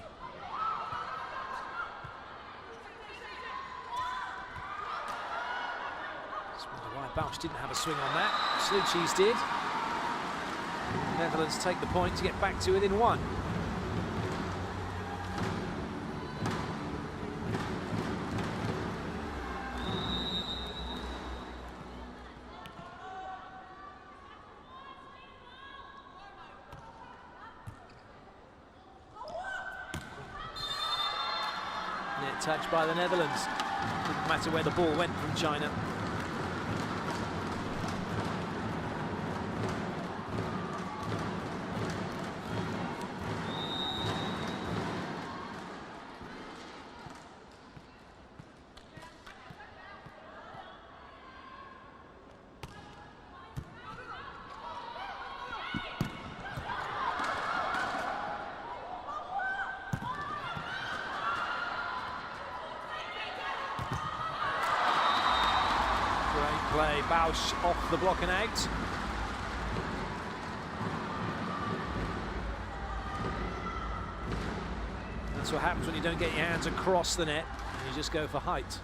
Just wonder why Bausch didn't have a swing on that. Sluchis did. The Netherlands take the point to get back to within 1. Net touch by the Netherlands. Didn't matter where the ball went from China. Play, Bausch off the block and out. That's what happens when you don't get your hands across the net, you just go for height.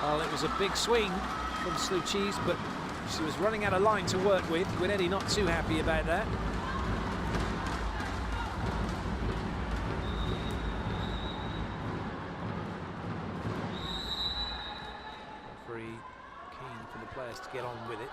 Well, it was a big swing from Slucis, but she was running out of line to work with. Guidetti not too happy about that. Referee keen for the players to get on with it.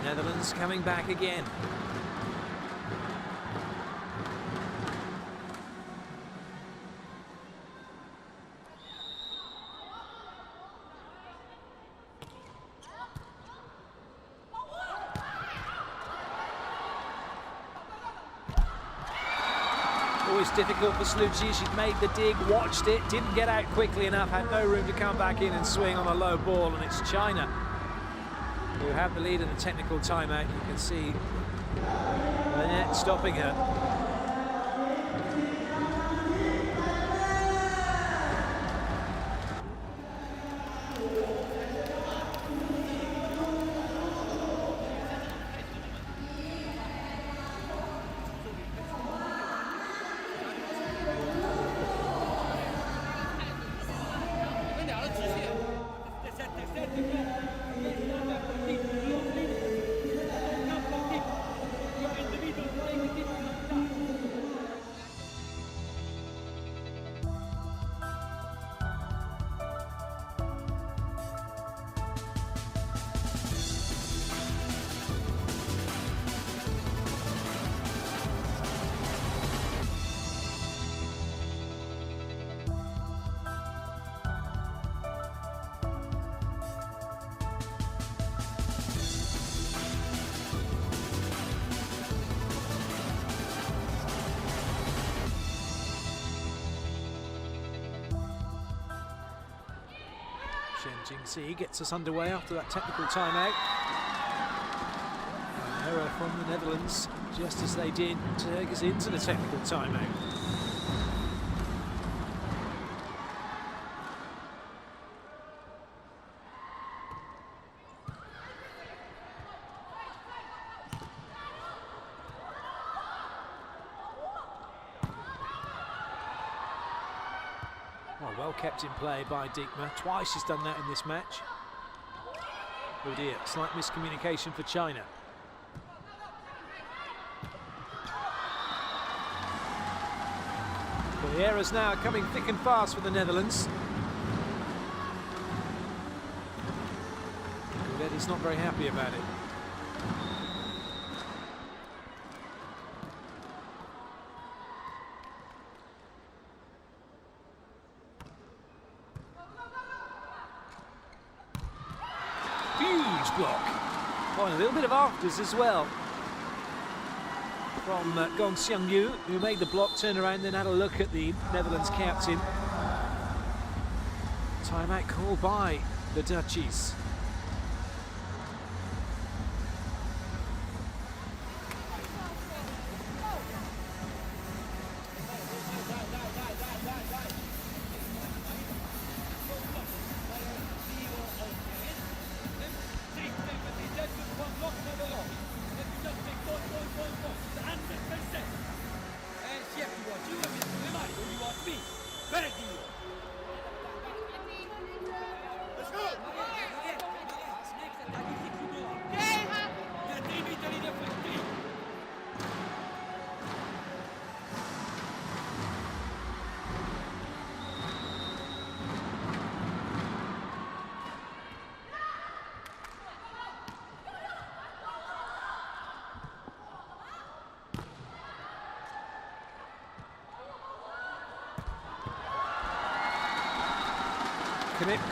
Netherlands coming back again. Always difficult for Sluci. She'd made the dig, watched it, didn't get out quickly enough, had no room to come back in and swing on a low ball, and it's China who have the lead in the technical timeout. You can see the net stopping her. Shen Jingxi gets us underway after that technical timeout. An error from the Netherlands, just as they did to take us into the technical timeout. Well kept in play by Diekma. Twice she's done that in this match. Oh dear, slight miscommunication for China. But the errors now coming thick and fast for the Netherlands. Guidetti's not very happy about it. Block. Oh, and a little bit of afters as well from Gong Xiangyu, who made the block, turn around, then had a look at the Netherlands captain. Timeout called by the Dutchies.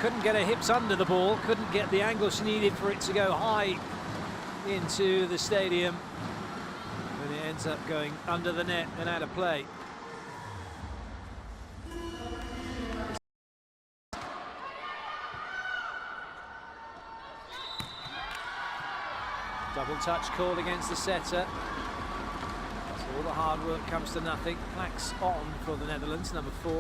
Couldn't get her hips under the ball, couldn't get the angle she needed for it to go high into the stadium. And it ends up going under the net and out of play. Double touch called against the setter. So all the hard work comes to nothing. Max on for the Netherlands, number 4.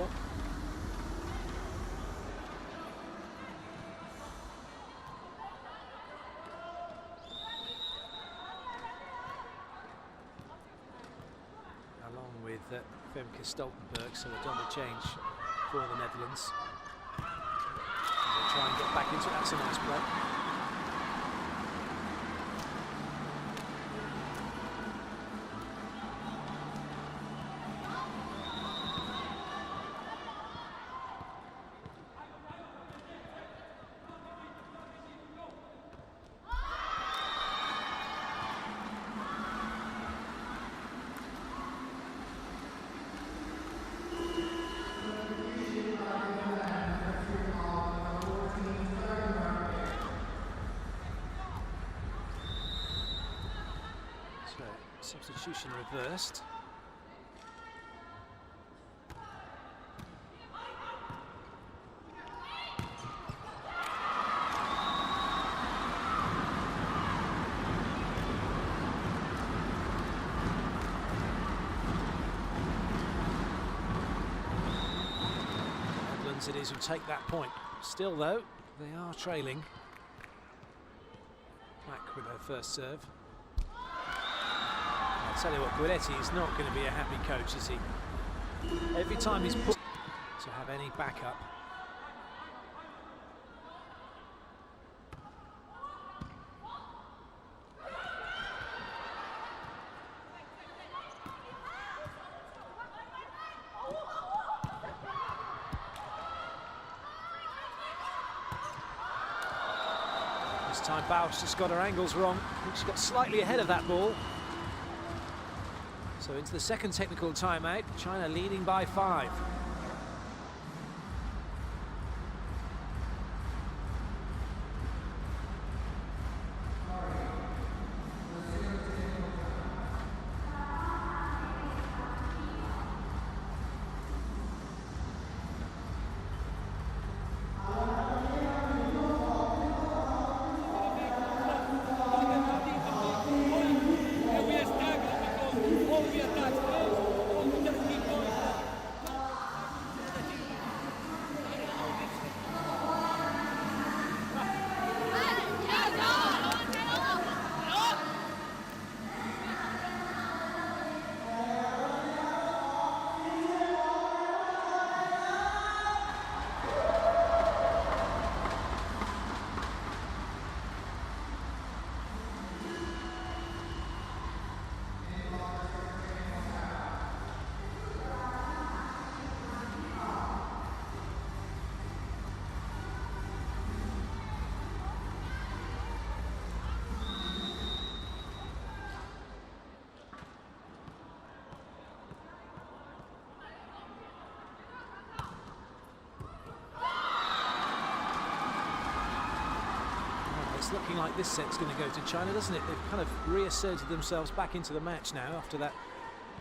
Along with Femke Stoltenberg, so a double change for the Netherlands. They'll try and get back into it. That's a nice play. Substitution reversed. Netherlands it is who take that point. Still though, they are trailing. Back with their first serve. I'll tell you what, Guidetti is not going to be a happy coach, is he? Every time he's put to have any backup. This time Bausch just got her angles wrong. I think she got slightly ahead of that ball. So into the second technical timeout, China leading by 5. It's looking like this set's going to go to China, doesn't it? They've kind of reasserted themselves back into the match now after that.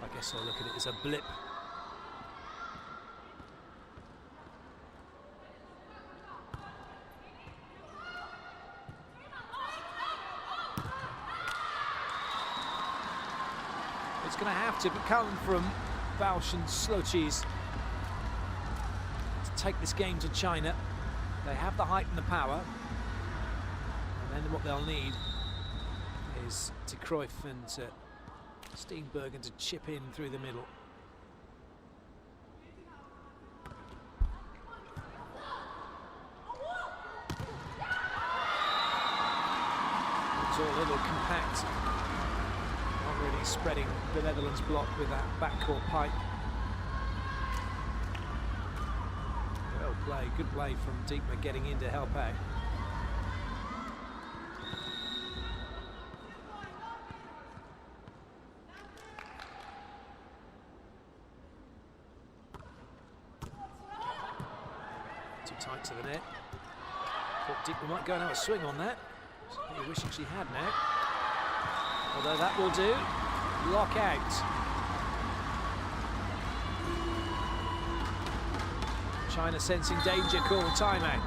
I guess I'll look at it as a blip. It's going to have to come from Bausch and Slochis to take this game to China. They have the height and the power. And then what they'll need is to Cruyff and Steenbergen to chip in through the middle. It's all a little compact. Not really spreading the Netherlands block with that backcourt pipe. Well played, good play from Diekma getting in to help out. Tight to the net. Thought Diekma might go and have a swing on that. Maybe wishing she had now. Although that will do. Lock out. China sensing danger, call timeout.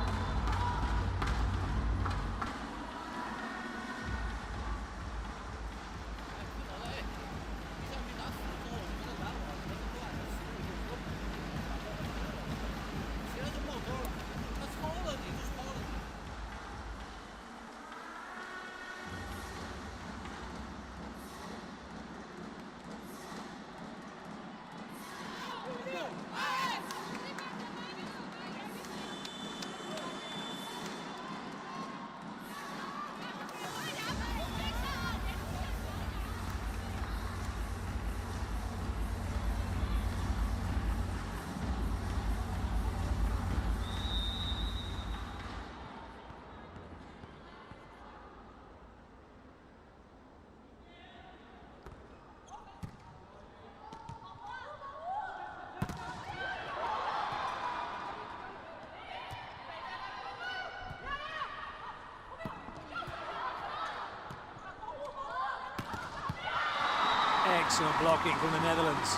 Excellent blocking from the Netherlands.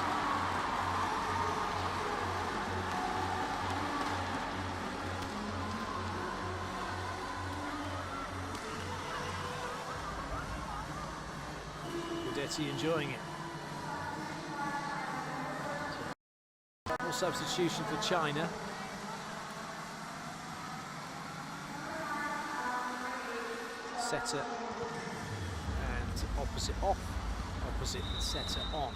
Guidetti enjoying it. Double substitution for China. Setter and opposite off, opposite and setter on.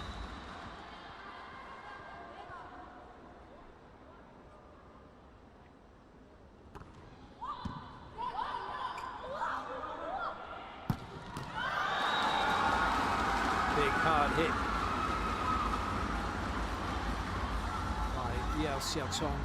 Big hard hit by Yao Xiaotong.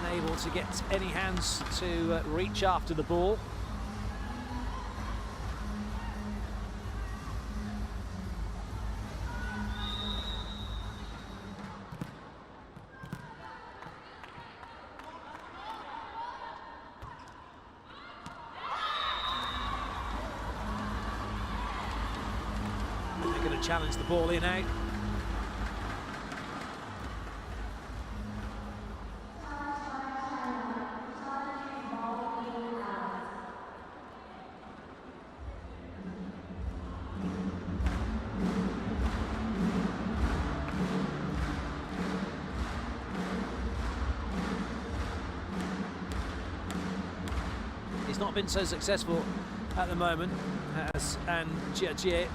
Unable to get any hands to reach after the ball. They're going to challenge the ball in out. He's not been so successful at the moment as An Jiajie.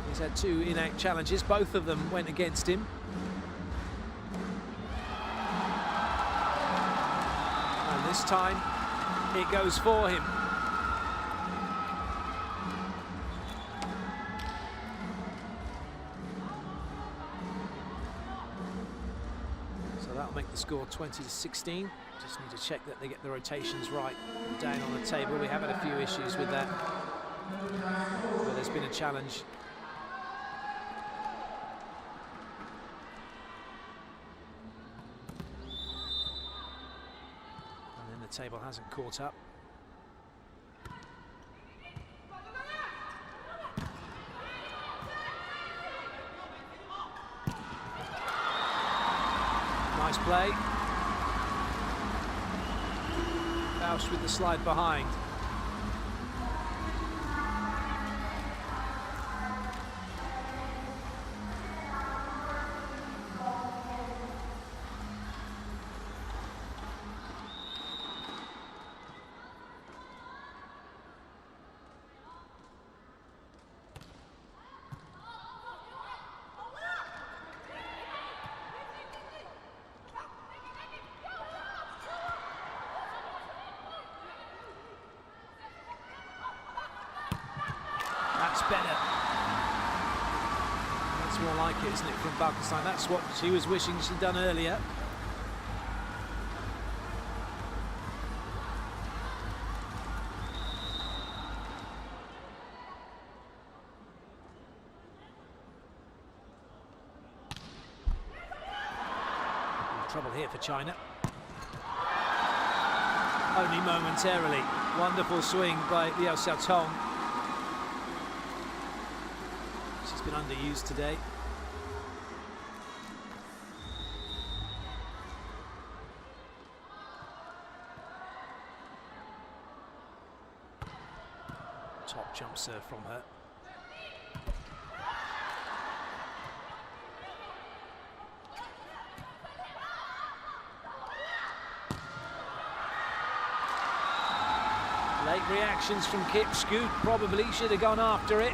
He's had 2 in-out challenges, both of them went against him. And this time it goes for him. So that'll make the score 20-16. Just need to check that they get the rotations right down on the table. We have had a few issues with that, but there's been a challenge. And then the table hasn't caught up. Nice play. Bausch with the slide behind. Better. That's more like it, isn't it, from Pakistan? That's what she was wishing she'd done earlier. Trouble here for China. Only momentarily. Wonderful swing by Yao Xiaotong. Been underused today. Top jump serve from her. Late reactions from Kip. Scoot probably should have gone after it.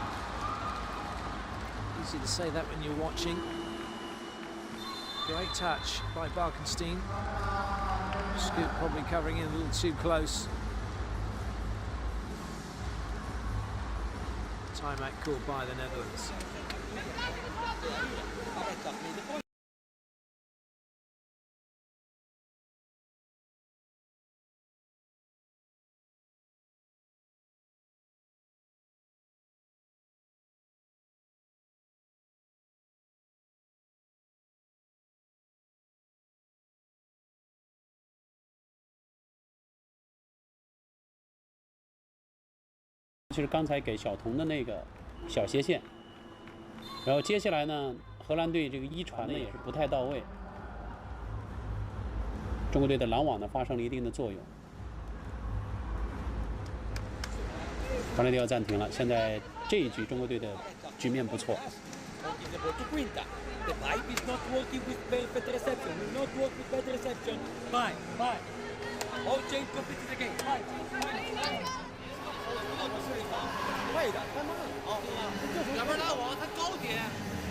Easy to say that when you're watching. Great touch by Barkenstein. Scoot probably covering in a little too close. Timeout called by the Netherlands.就是刚才给小童的那个小斜线，然后接下来呢，荷兰队这个一传呢也是不太到位，中国队的拦网呢发生了一定的作用。荷兰队要暂停了，现在这一局中国队的局面不错。会的，太慢了啊！两边拉网，它高点，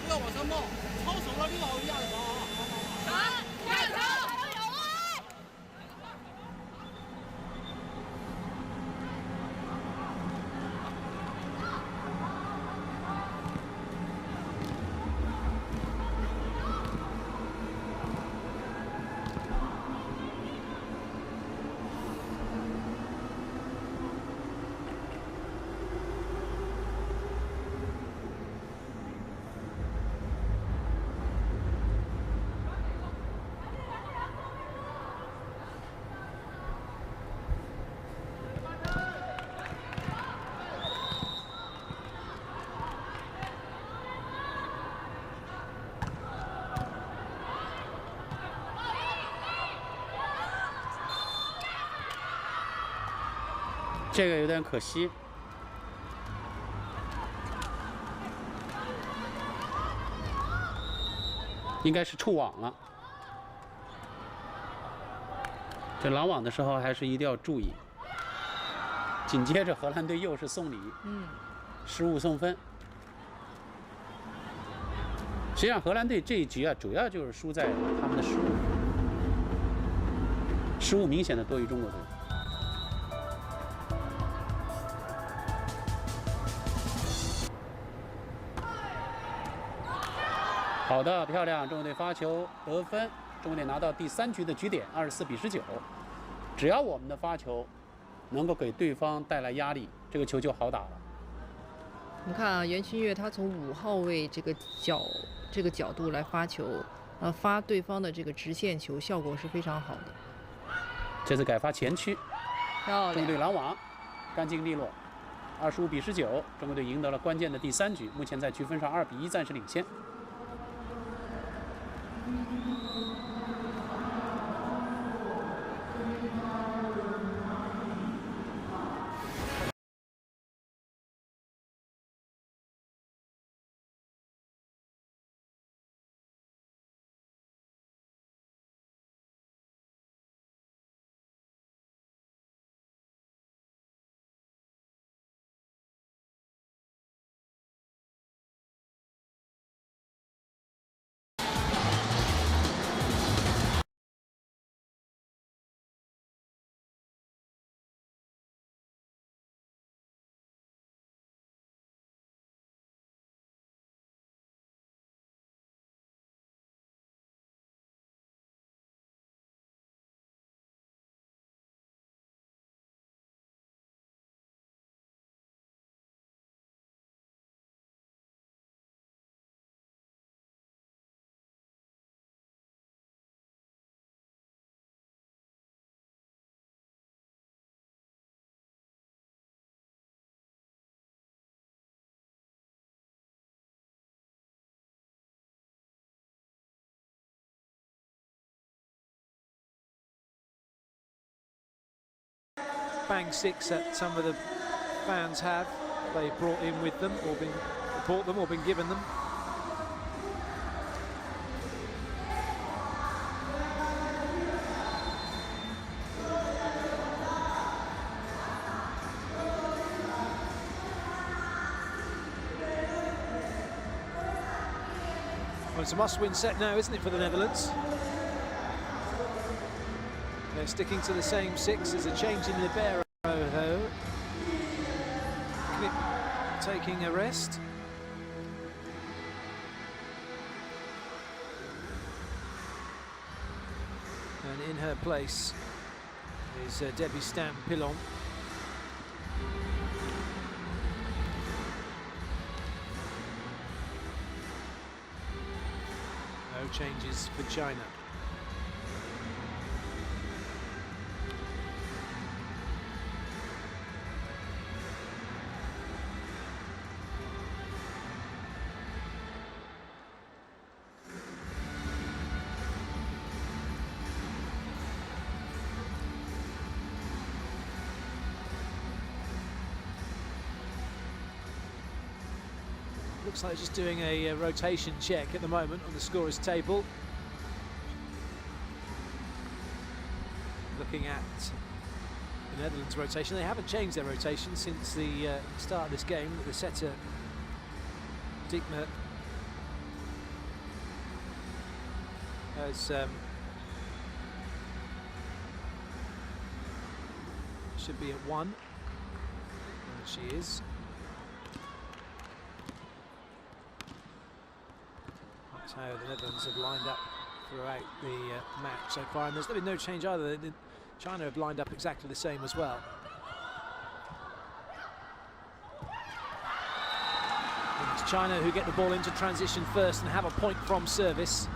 不要往上冒，抄手了6号一样的好啊！加油！这个有点可惜。应该是触网了。这拦网的时候还是一定要注意。紧接着荷兰队又是送礼，失误送分。实际上荷兰队这一局啊，主要就是输在他们的失误，失误明显的多于中国队。好的，漂亮！中国队发球得分，中国队拿到第3局的局点，24比19。只要我们的发球能够给对方带来压力，这个球就好打了。你看啊，袁清月他从5号位这个角度来发球，发对方的这个直线球，效果是非常好的。这次改发前区，漂亮！中国队拦网，干净利落，25比19，中国队赢得了关键的第3局，目前在局分上2比1暂时领先。Bang 6 that some of the fans have. They brought in with them or been given them. it's a must-win set now, isn't it, for the Netherlands? They're sticking to the same 6. There's a change in libero, though. Knip taking a rest. And in her place is Debbie Stam-Pillon. No changes for China. Looks like just doing a rotation check at the moment on the scorers table. Looking at the Netherlands' rotation, they haven't changed their rotation since the start of this game. The setter, Diekma, has should be at 1. And she is. That's how the Netherlands have lined up throughout the match so far, and there's been no change either. China have lined up exactly the same as well. And it's China who get the ball into transition first and have a point from service.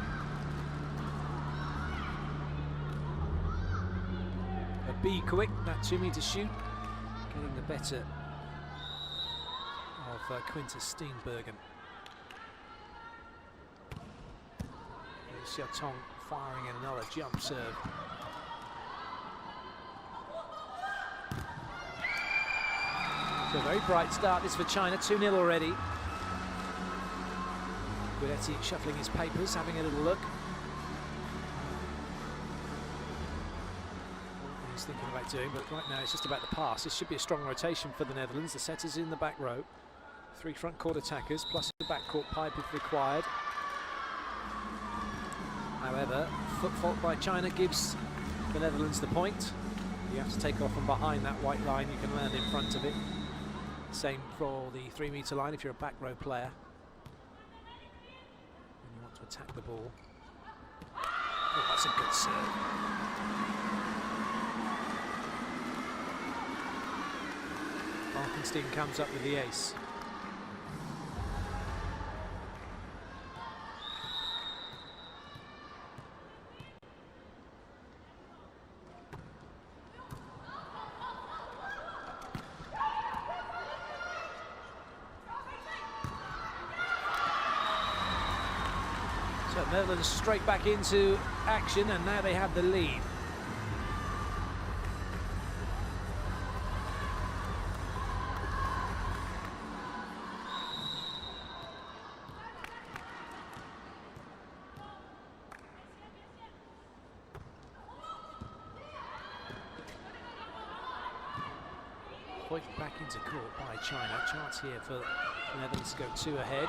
Be quick, that 2-meter shoot, getting the better of Quintus Steenbergen. Xiaotong firing in another jump serve. So a very bright start this for China, 2-0 already. Guidetti shuffling his papers, having a little look. What he's thinking about doing, but right now it's just about the pass. This should be a strong rotation for the Netherlands. The setters in the back row. 3 front court attackers, plus the back court pipe if required. However, foot fault by China gives the Netherlands the point. You have to take off from behind that white line, you can land in front of it. Same for the 3-meter line if you're a back row player. And you want to attack the ball. Oh, that's a good serve. Falkenstein comes up with the ace. Netherlands straight back into action, and now they have the lead. Point back into court by China. Chance here for the Netherlands to go 2 ahead.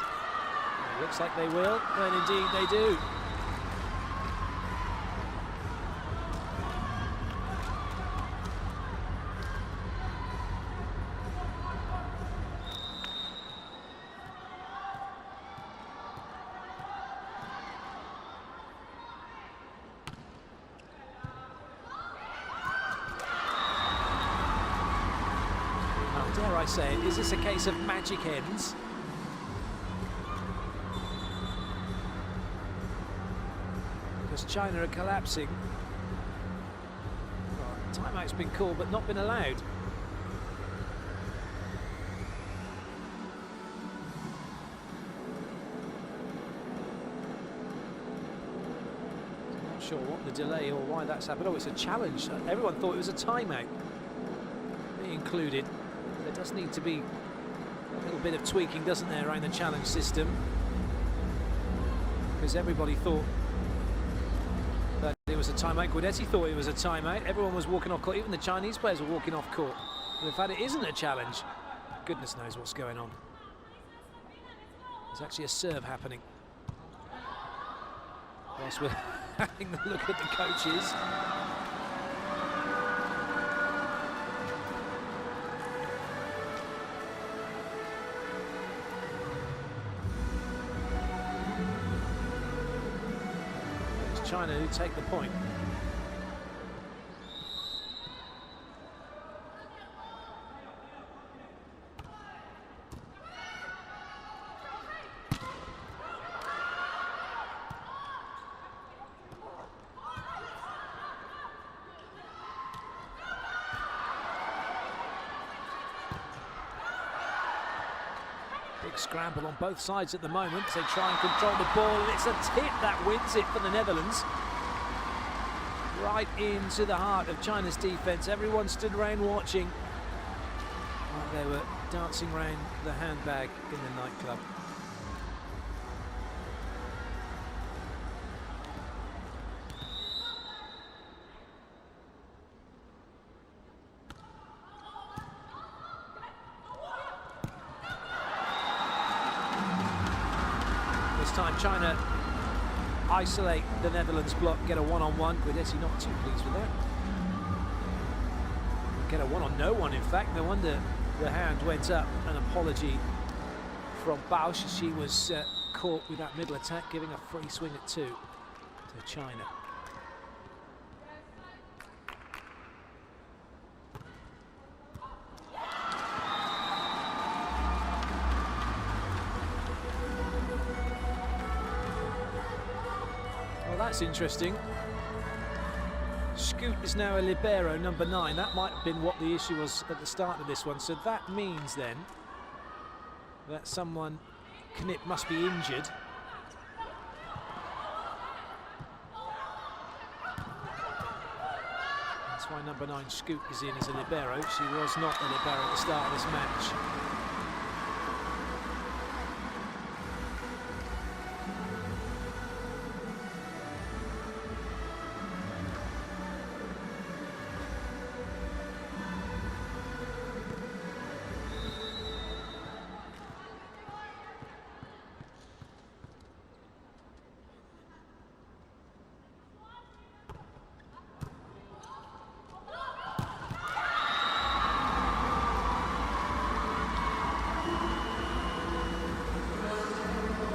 It looks like they will, and indeed they do. Now, dare I say it, is this a case of magic ends? China are collapsing. Well, timeout's been called but not been allowed. I'm not sure what the delay or why that's happened. Oh, it's a challenge. Everyone thought it was a timeout. Me included. There does need to be a little bit of tweaking, doesn't there, around the challenge system? Because everybody thought that it was a timeout. Guidetti thought it was a timeout. Everyone was walking off court. Even the Chinese players were walking off court. But in fact, it isn't a challenge. Goodness knows what's going on. There's actually a serve happening. whilst we're having a look at the coaches. It's China who take the point. Big scramble on both sides at the moment. They try and control the ball, and it's a tip that wins it for the Netherlands. Right into the heart of China's defence. Everyone stood around watching while they were dancing around the handbag in the nightclub. This time China isolate the Netherlands block, get a one-on-one. Guidetti not too pleased with that. Get a one-on-no-one, in fact. No wonder the hand went up. An apology from Bausch. She was caught with that middle attack, giving a free swing at 2 to China. That's interesting. Scoot is now a libero, number 9. That might have been what the issue was at the start of this one. So that means then that someone, Knip, must be injured. That's why number 9, Scoot, is in as a libero. She was not a libero at the start of this match.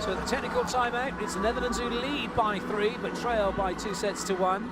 So at the technical timeout, it's the Netherlands who lead by 3, but trail by 2 sets to 1.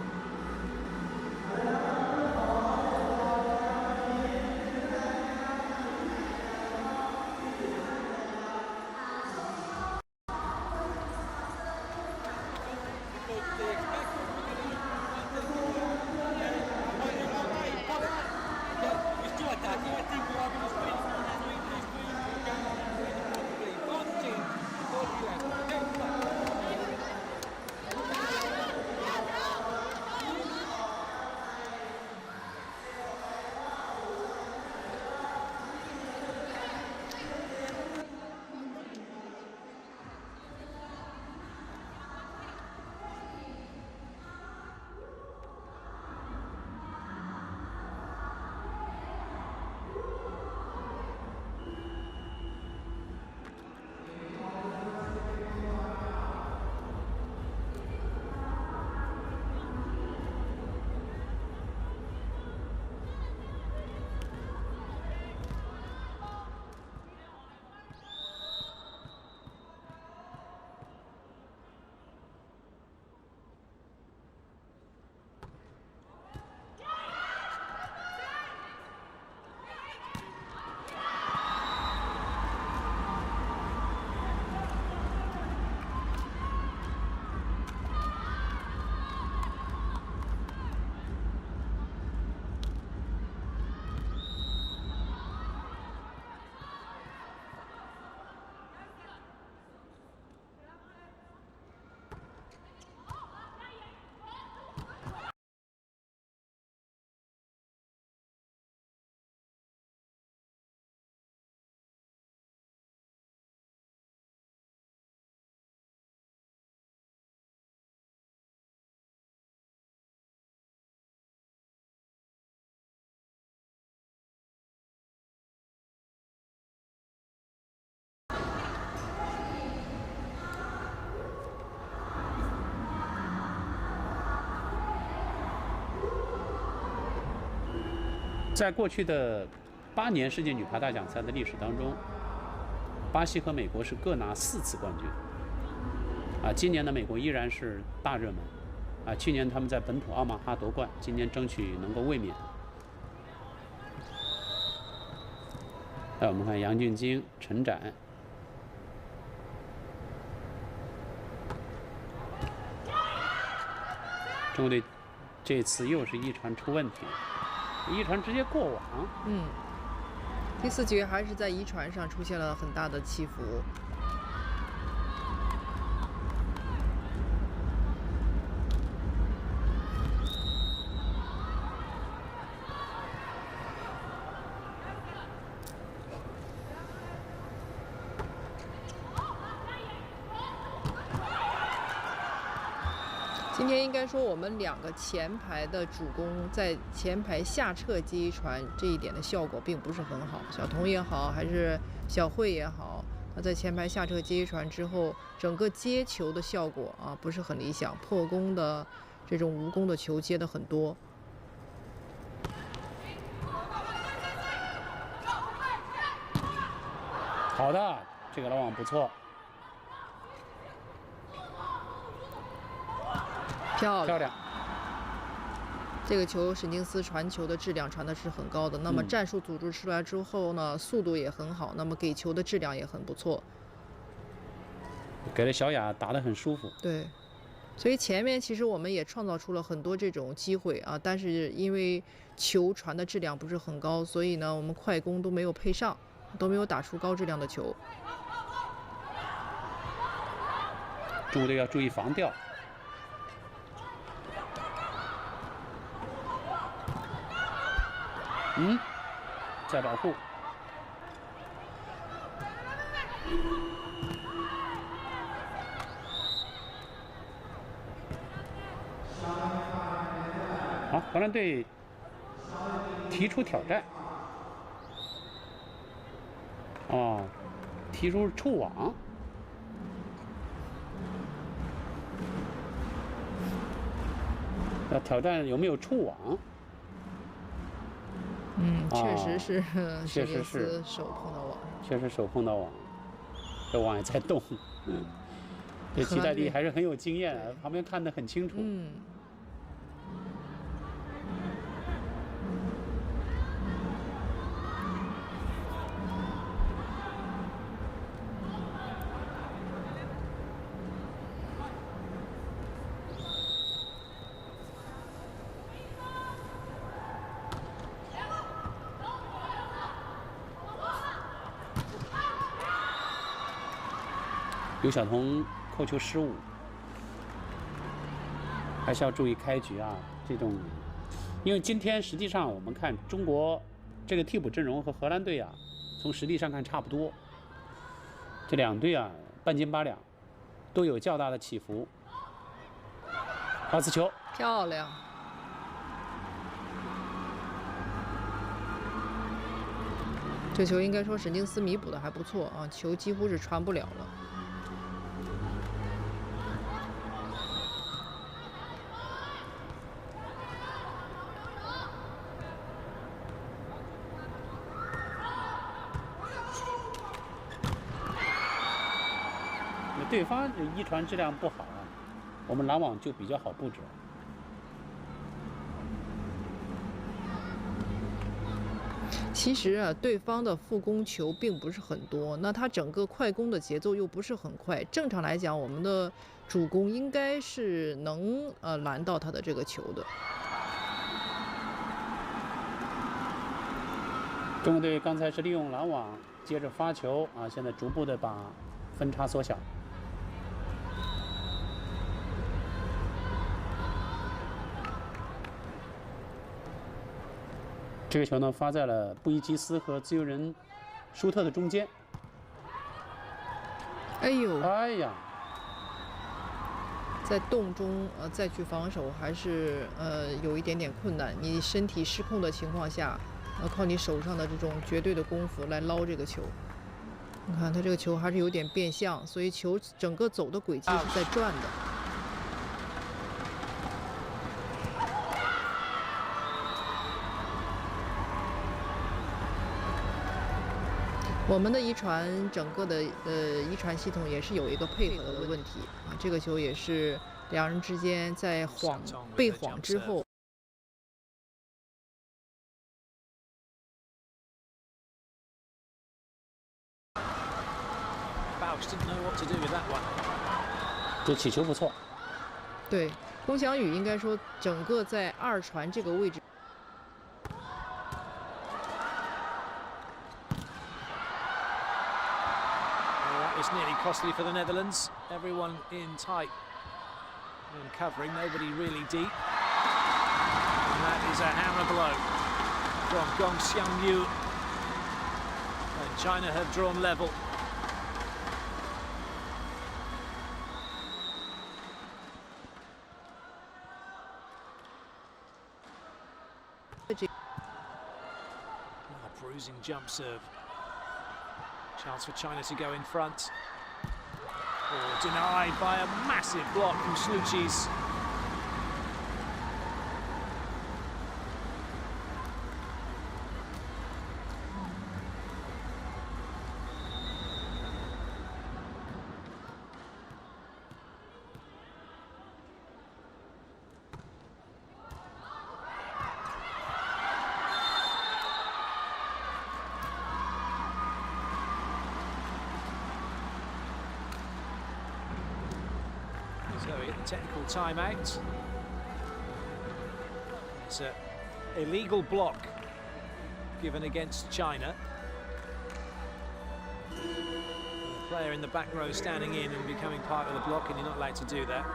在过去的8年世界女排大奖赛的历史当中，巴西和美国是各拿4次冠军。今年的美国依然是大热门。去年他们在本土奥马哈夺冠，今年争取能够卫冕。我们看杨俊京、陈展。中国队这次又是一传出问题，一传直接过网。第4局还是在一传上出现了很大的起伏。今天应该说，我们2个前排的主攻在前排下撤接一传这一点的效果并不是很好。小童也好，还是小慧也好，他在前排下撤接一传之后，整个接球的效果不是很理想，破攻的这种无攻的球接的很多。好的，这个拦网不错。漂亮！这个球史宁斯传球的质量传的是很高的，那么战术组织出来之后呢，速度也很好，那么给球的质量也很不错。给了小雅打得很舒服。对，所以前面其实我们也创造出了很多这种机会但是因为球传的质量不是很高，所以呢我们快攻都没有配上，都没有打出高质量的球。中国队要注意防掉。在保护。好，荷兰队提出挑战。提出触网。要挑战有没有触网？确实是，确实是手碰到网，确实手碰到网，这网也在动。这齐代丽还是很有经验，旁边看得很清楚。刘晓彤扣球失误，还是要注意开局这种，因为今天实际上我们看中国这个替补阵容和荷兰队从实力上看差不多。这2队半斤八两，都有较大的起伏。好次球，漂亮。这球应该说史宁斯弥补的还不错球几乎是传不了了。对方这一传质量不好我们拦网就比较好布置。其实对方的副攻球并不是很多，那他整个快攻的节奏又不是很快。正常来讲，我们的主攻应该是能拦到他的这个球的。中国队刚才是利用拦网接着发球现在逐步的把分差缩小。这个球呢发在了布伊吉斯和自由人舒特的中间。哎呦！哎呀！在洞中再去防守还是有一点点困难。你身体失控的情况下，要靠你手上的这种绝对的功夫来捞这个球。你看他这个球还是有点变向，所以球整个走的轨迹是在转的。我们的遗传整个的遗传系统也是有一个配合的问题啊，这个球也是两人之间在被晃之后。 Didn't know what to do with that one. 这起球不错。对，龚翔宇应该说整个在二传这个位置。 It's nearly costly for the Netherlands. Everyone in tight and covering, nobody really deep. And that is a hammer blow from Gong Xiangyu. And China have drawn level. Oh, bruising jump serve. Chance for China to go in front. Oh, denied by a massive block from Sluchis. So we get the technical timeout. It's an illegal block given against China. The player in the back row standing in and becoming part of the block, and you're not allowed to do that.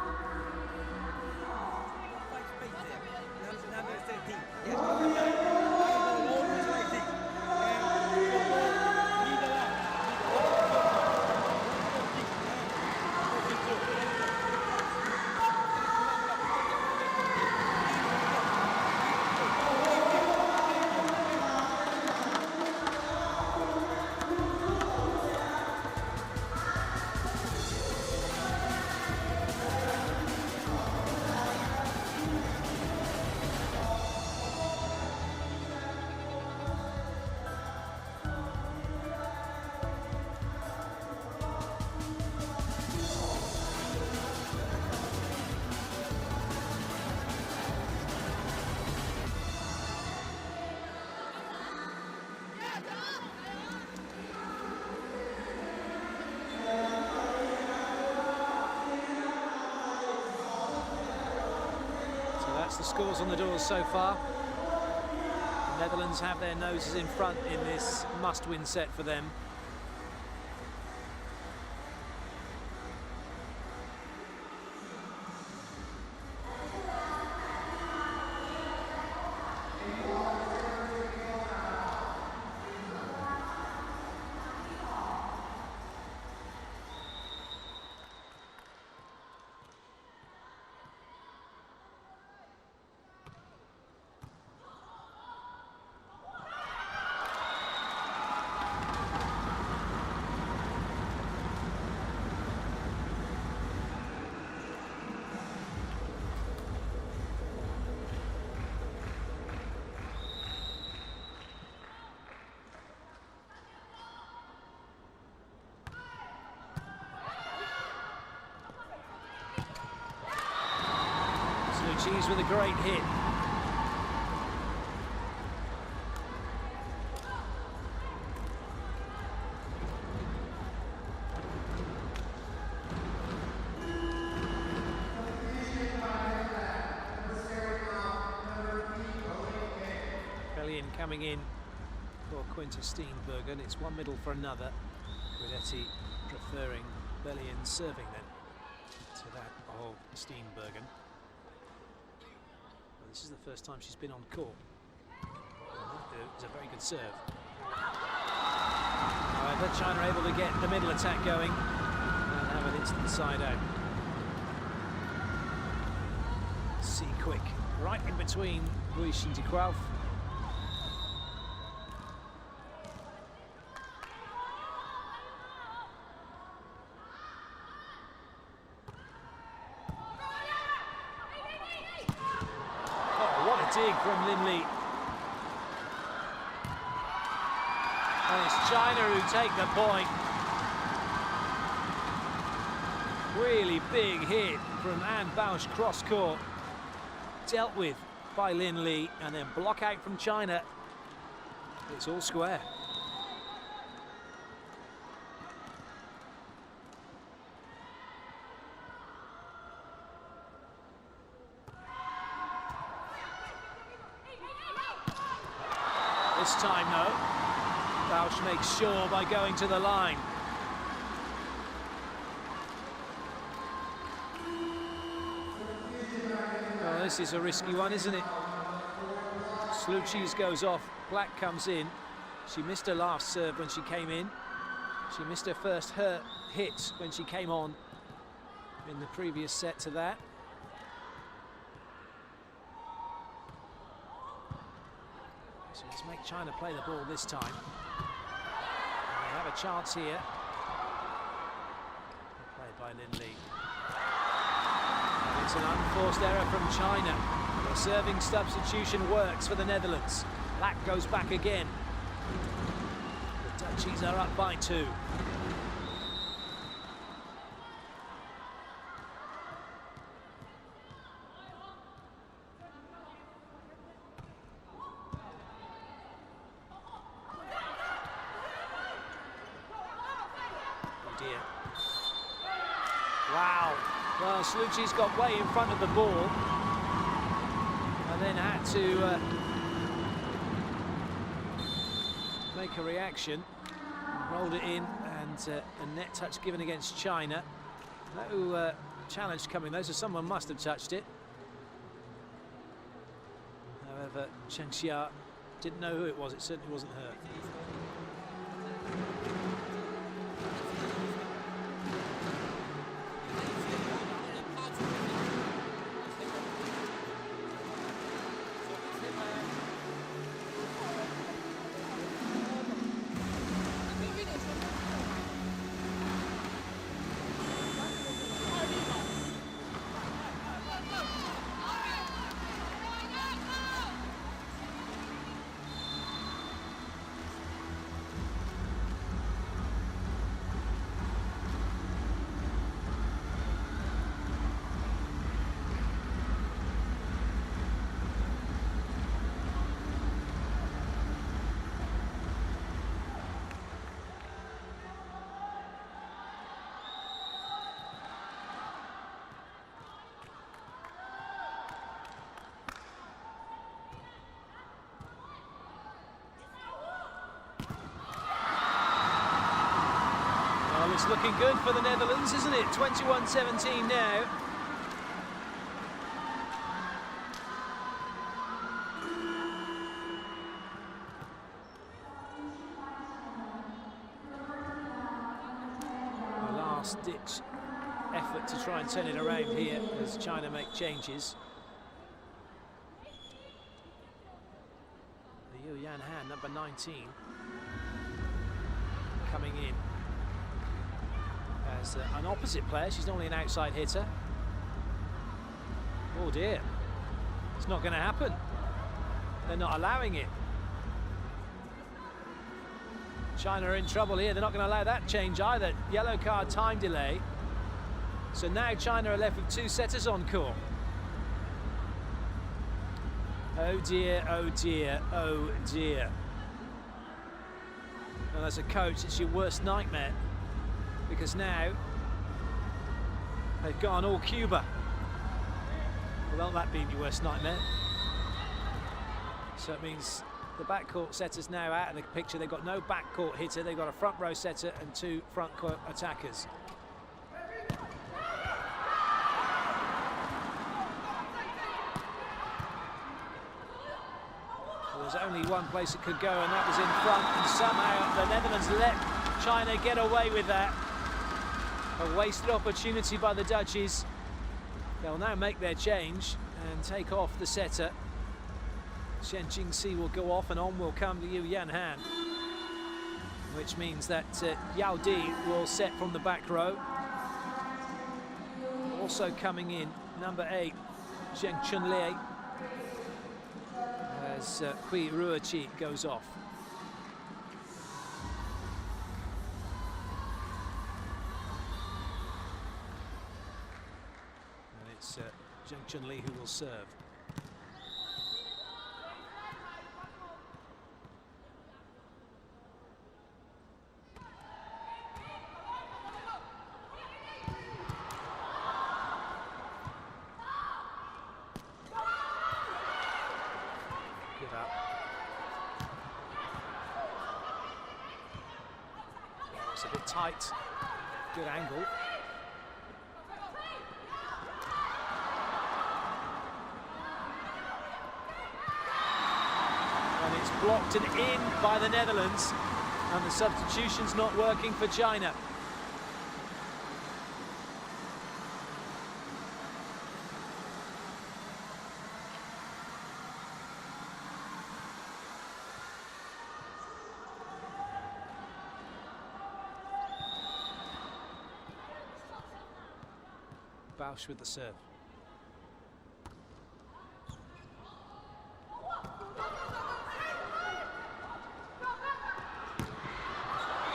That's the scores on the doors so far. The Netherlands have their noses in front in this must-win set for them. Sluchis with a great hit. Bellion coming in for Quinta Steenbergen. It's one middle for another. Guidetti preferring Bellion serving then to that of Steenbergen. Well, this is the first time she's been on court. It's a very good serve. However, China able to get the middle attack going and have an instant side out. See quick, right in between Buish and de Kruijff. Dig from Lin Li. And it's China who take the point. Really big hit from An Bausch cross court. Dealt with by Lin Li, and then block out from China. It's all square. This time, no. Bausch makes sure by going to the line. Oh, this is a risky one, isn't it? Sluchis goes off, Black comes in. She missed her last serve when she came in. She missed her first hit when she came on in the previous set to that. So let's make China play the ball this time. And they have a chance here. Played by Lin Li. It's an unforced error from China. The serving substitution works for the Netherlands. Black goes back again. The Dutchies are up by 2. Oh dear. Wow. Well, Sluchis got way in front of the ball and then had to make a reaction. Rolled it in, and a net touch given against China. No challenge coming though, so someone must have touched it. However, Chen Xia didn't know who it was. It certainly wasn't her. It's looking good for the Netherlands, isn't it? 21-17 now. A last-ditch effort to try and turn it around here as China make changes. The Yu Yan Han, number 19, coming in as an opposite player. She's normally an outside hitter. Oh dear, it's not going to happen. They're not allowing it. China are in trouble here. They're not going to allow that change either. Yellow card, time delay. So now China are left with 2 setters on court. Oh dear, oh dear, oh dear. Well, as a coach, it's your worst nightmare, because now they've gone all Cuba. Well, that being your worst nightmare. So it means the backcourt setter's now out of the picture. They've got no backcourt hitter. They've got a front row setter and 2 front court attackers. Well, there's only one place it could go, and that was in front, and somehow the Netherlands let China get away with that. A wasted opportunity by the Dutchies. They'll now make their change and take off the setter. Shen Jingxi will go off, and on will come to Yu Yan Han, which means that Yao Di will set from the back row. Also coming in, number 8, Zheng Chunlei, as Hui Ruoqi goes off. Zheng Chunli who will serve. Good up. It's a bit tight. Good angle. And it's blocked and in by the Netherlands, and the substitution's not working for China. Bausch with the serve.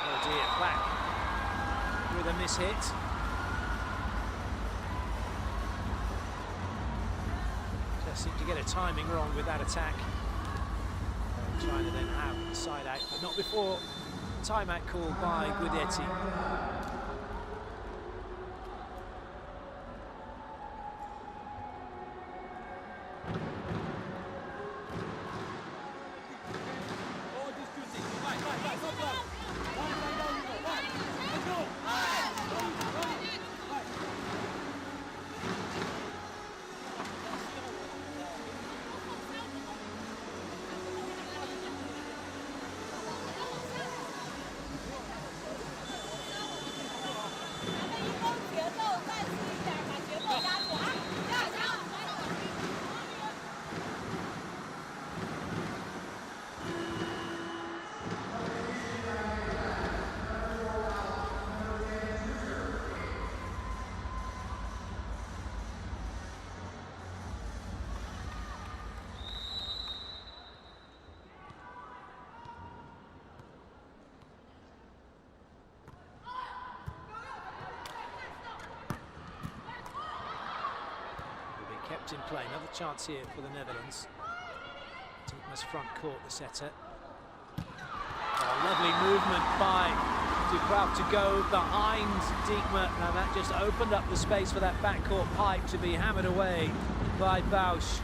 Oh dear, back with a mishit. Just seemed to get a timing wrong with that attack. China then out the side out, but not before timeout called by Guidetti. Kept in play. Another chance here for the Netherlands. Diekma's front court, the setter. Oh, lovely movement by Ducroix to go behind Diekma, and that just opened up the space for that backcourt pipe to be hammered away by Bausch.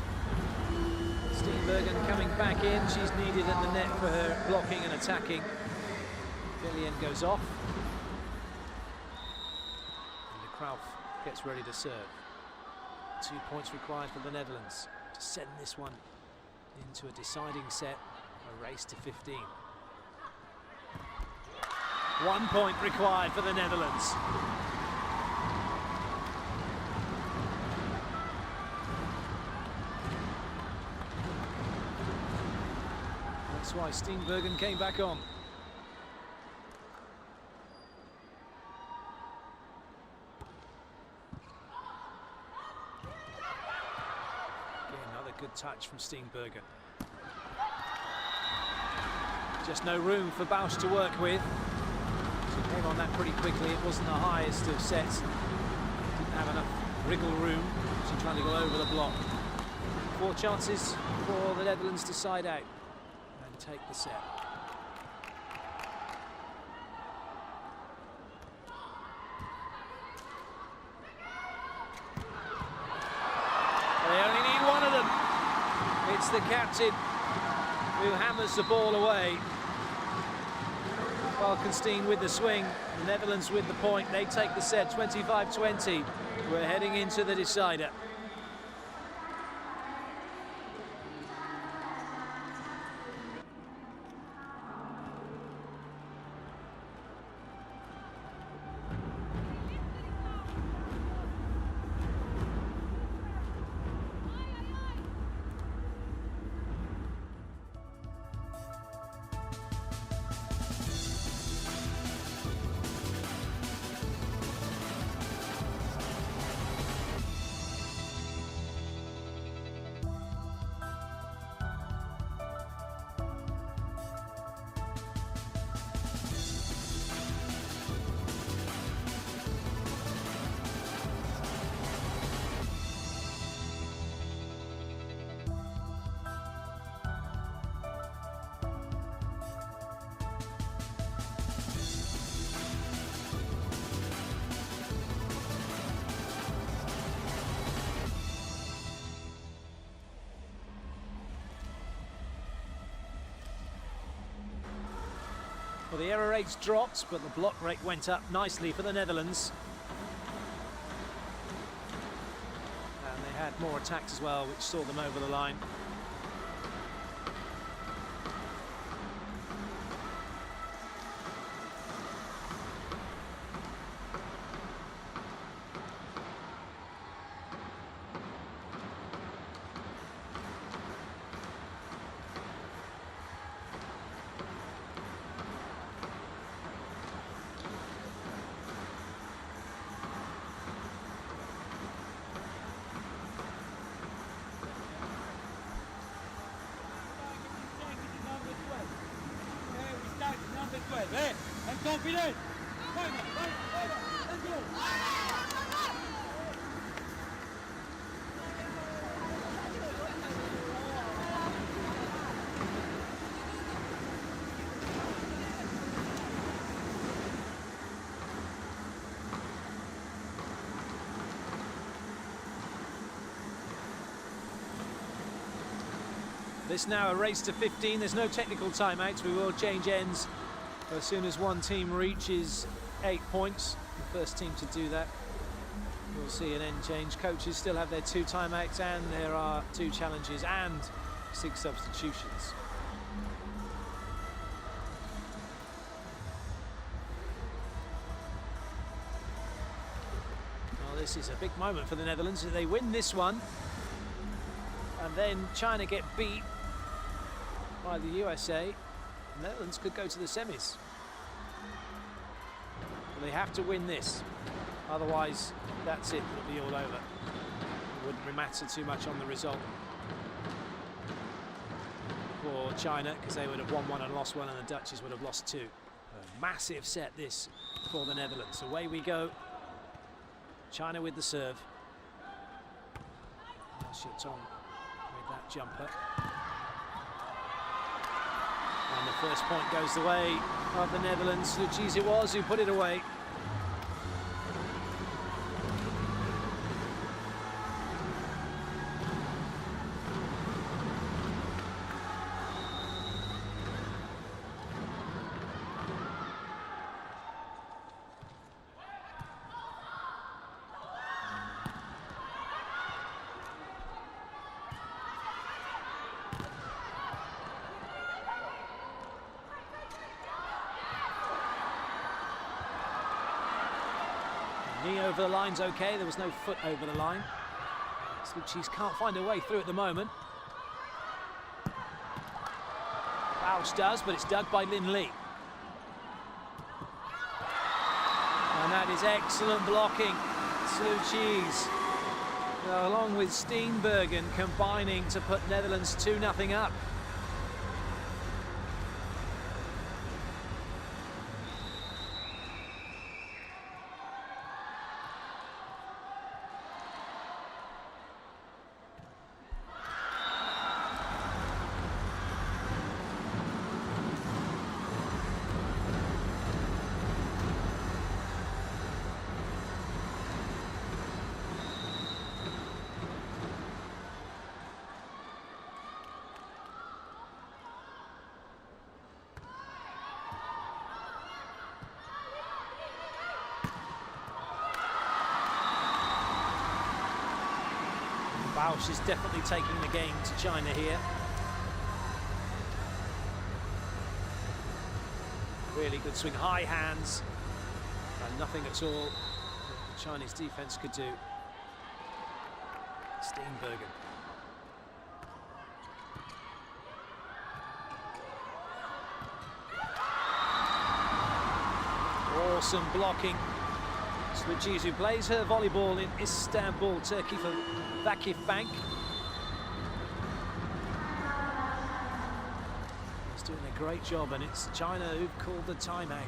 Steenbergen coming back in. She's needed in the net for her blocking and attacking. Villian goes off. And Ducroix gets ready to serve. 2 points required for the Netherlands to send this one into a deciding set, a race to 15. 1 point required for the Netherlands. That's why Steenbergen came back on. Good touch from Steenbergen. Just no room for Bausch to work with. She came on that pretty quickly. It wasn't the highest of sets. Didn't have enough wriggle room. She's trying to go over the block. 4 chances for the Netherlands to side out and take the set. They only need one of them. It's the captain who hammers the ball away. Valkenstein with the swing, the Netherlands with the point. They take the set 25-20. We're heading into the decider. Well, the error rate's dropped, but the block rate went up nicely for the Netherlands. And they had more attacks as well, which saw them over the line. Hey, I'm confident. Let's go. This now a race to 15. There's no technical timeouts. We will change ends as soon as one team reaches 8 points. The first team to do that. We'll see an end change. Coaches still have their 2 timeouts, and there are 2 challenges and 6 substitutions. Well, this is a big moment for the Netherlands. If they win this one, and then China get beat by the USA, the Netherlands could go to the semis. But they have to win this, otherwise that's it, it'll be all over. It wouldn't matter too much on the result for China, because they would have won 1 and lost 1, and the Dutchies would have lost 2. A massive set this for the Netherlands. Away we go. China with the serve. Xiaotong with that jumper. And the first point goes the way of the Netherlands. Luci's it was who put it away. Knee over the line's okay, there was no foot over the line. Luci's can't find a way through at the moment. Bausch does, but it's dug by Lin Li. And that is excellent blocking. Luci's, along with Steenbergen, combining to put Netherlands 2-0 up. Bausch is definitely taking the game to China here. Really good swing, high hands, and nothing at all that the Chinese defense could do. Steenbergen. Awesome blocking. Luci's, who plays her volleyball in Istanbul, Turkey, for Vakif Bank. He's doing a great job, and it's China who've called the timeout.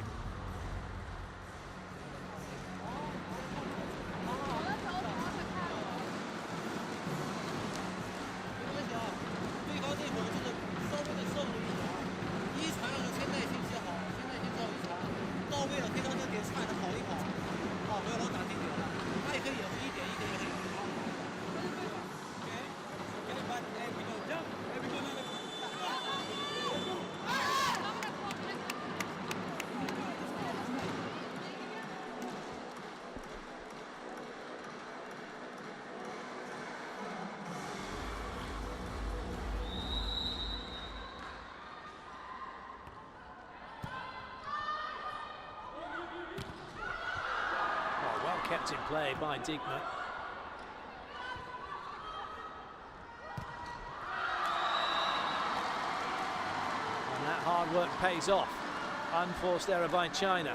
kept in play by Digma. And that hard work pays off. Unforced error by China.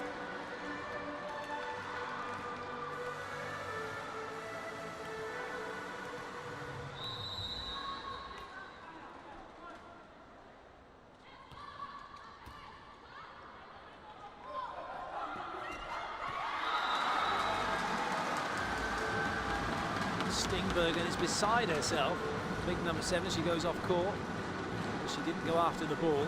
Stingbergen is beside herself. Big number 7, she goes off court. But she didn't go after the ball.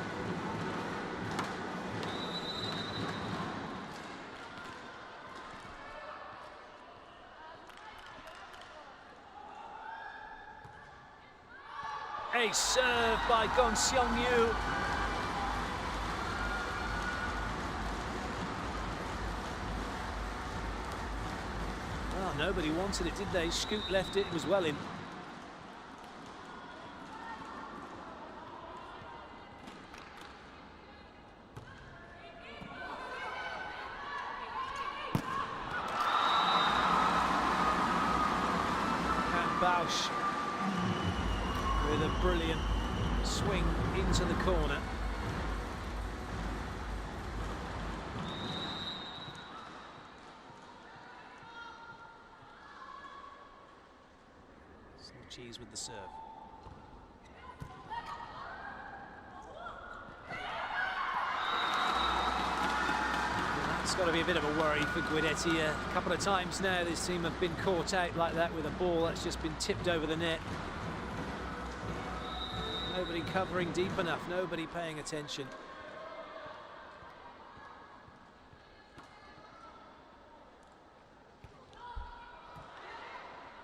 A serve by Gong Xiongyu. Well, nobody wanted it, did they? Scoot left it, was well in. And Bausch with a brilliant swing into the corner. Cheese with the serve. That's got to be a bit of a worry for Guidetti. A couple of times now this team have been caught out like that with a ball that's just been tipped over the net. Nobody covering deep enough, nobody paying attention.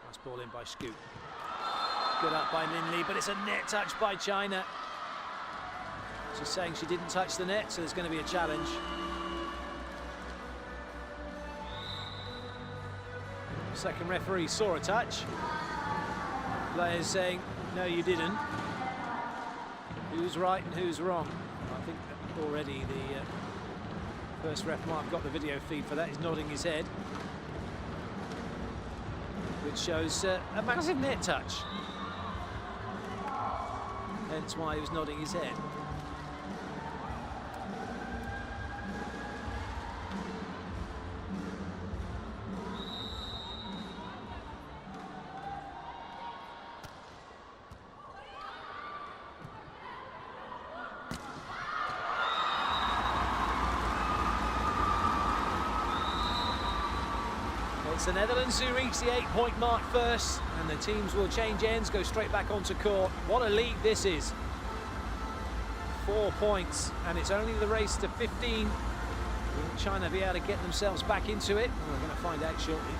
Nice ball in by Scoot. Good up by Lin Li, but it's a net touch by China. She's saying she didn't touch the net, so there's going to be a challenge. Second referee saw a touch. Players saying, no, you didn't. Who's right and who's wrong? I think that already the first ref might have got the video feed for that. He's nodding his head, which shows a massive net touch. Hence why he was nodding his head. It's the Netherlands who reach the 8-point mark first, and the teams will change ends, go straight back onto court. What a lead this is. 4 points, and it's only the race to 15. Will China be able to get themselves back into it? Well, we're going to find out shortly.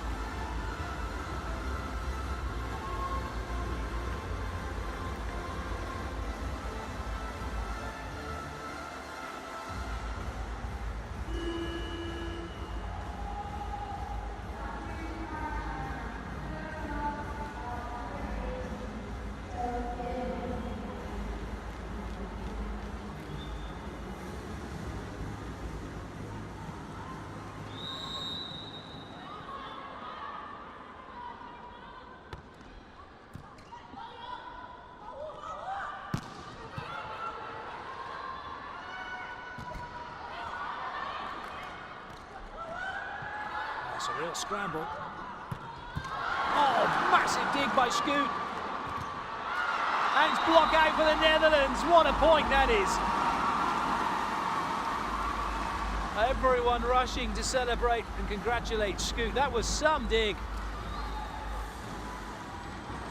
It's a real scramble. Oh, massive dig by Scoot. And it's block out for the Netherlands. What a point that is. Everyone rushing to celebrate and congratulate Scoot. That was some dig.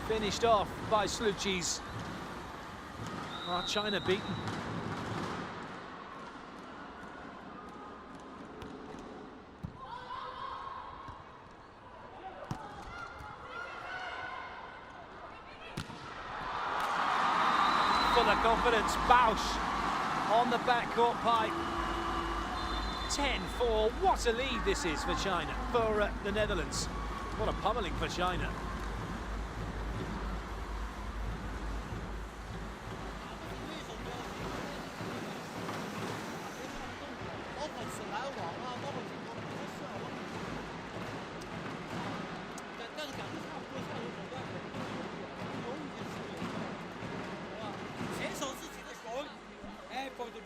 Finished off by Sluchis. Oh, China beaten. Full of confidence, Bausch on the backcourt pipe. 10-4, what a lead this is for China, for the Netherlands. What a pummeling for China.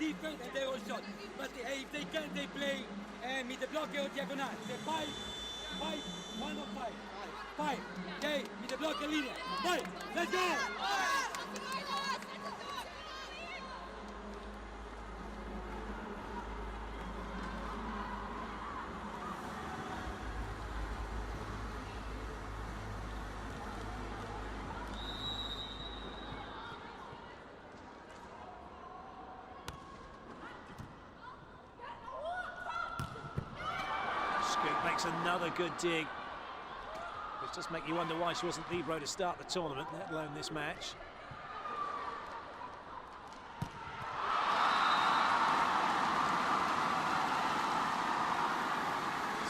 defense and they will shot. But if they can, they play with the block or diagonal. They five, one or five. Five. Okay, with the block and linear. Five. Let's go. Makes another good dig, which does make you wonder why she wasn't libero to start the tournament, let alone this match.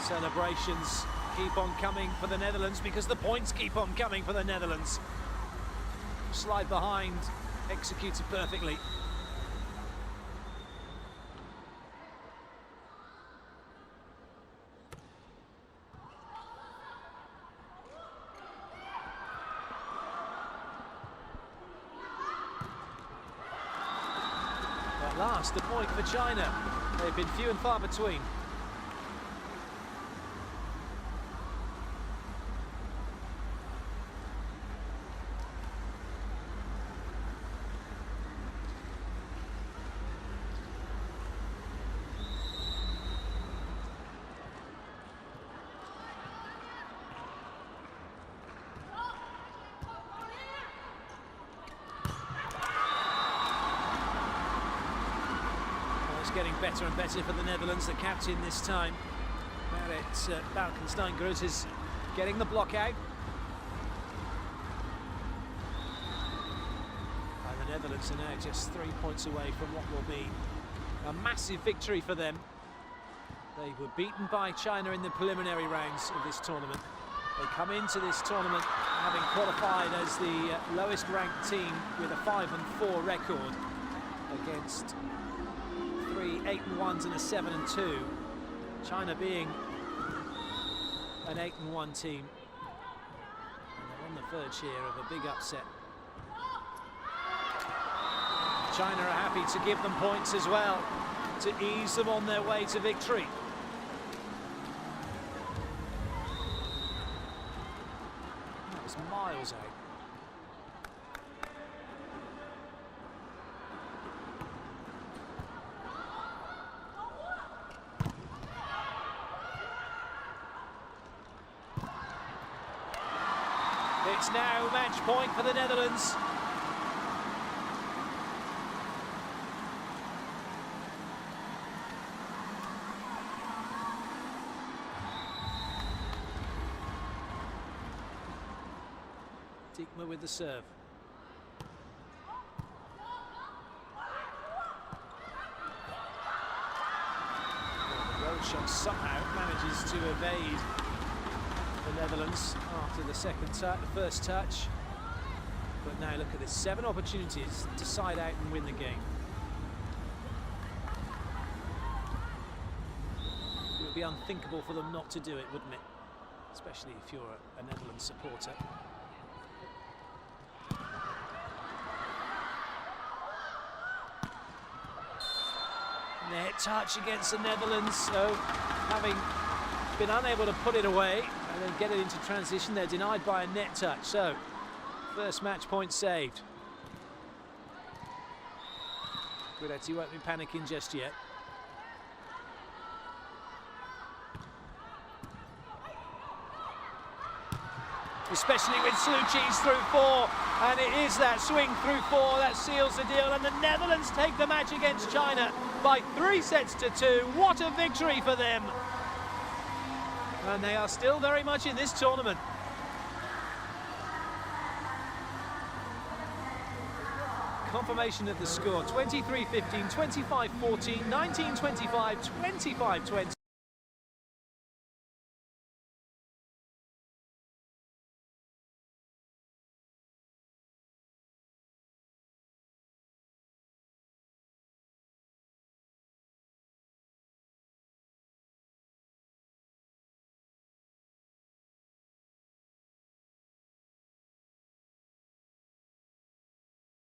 Celebrations keep on coming for the Netherlands because the points keep on coming for the Netherlands. Slide behind, executed perfectly. At last, the point for China. They've been few and far between. Getting better and better for the Netherlands. The captain this time, Marit Balkenstein-Groot, is getting the block out. And the Netherlands are now just 3 points away from what will be a massive victory for them. They were beaten by China in the preliminary rounds of this tournament. They come into this tournament having qualified as the lowest ranked team with a 5-4 record against 3 8-1s and a 7-2. China being an 8-1 team. And they're on the verge here of a big upset. China are happy to give them points as well to ease them on their way to victory. That was miles out. It's now match point for the Netherlands. Diekma with the serve. The road shot somehow manages to evade the Netherlands after the first touch. But now look at this, 7 opportunities to side out and win the game. It would be unthinkable for them not to do it, wouldn't it? Especially if you're a Netherlands supporter. Net touch against the Netherlands, so having been unable to put it away and then get it into transition, they're denied by a net touch. So first match point saved. Guidetti won't be panicking just yet. Especially with Sluci's through 4, and it is that swing through 4 that seals the deal, and the Netherlands take the match against China by 3-2. What a victory for them! And they are still very much in this tournament. Confirmation of the score: 23-15, 25-14, 19-25, 25-20.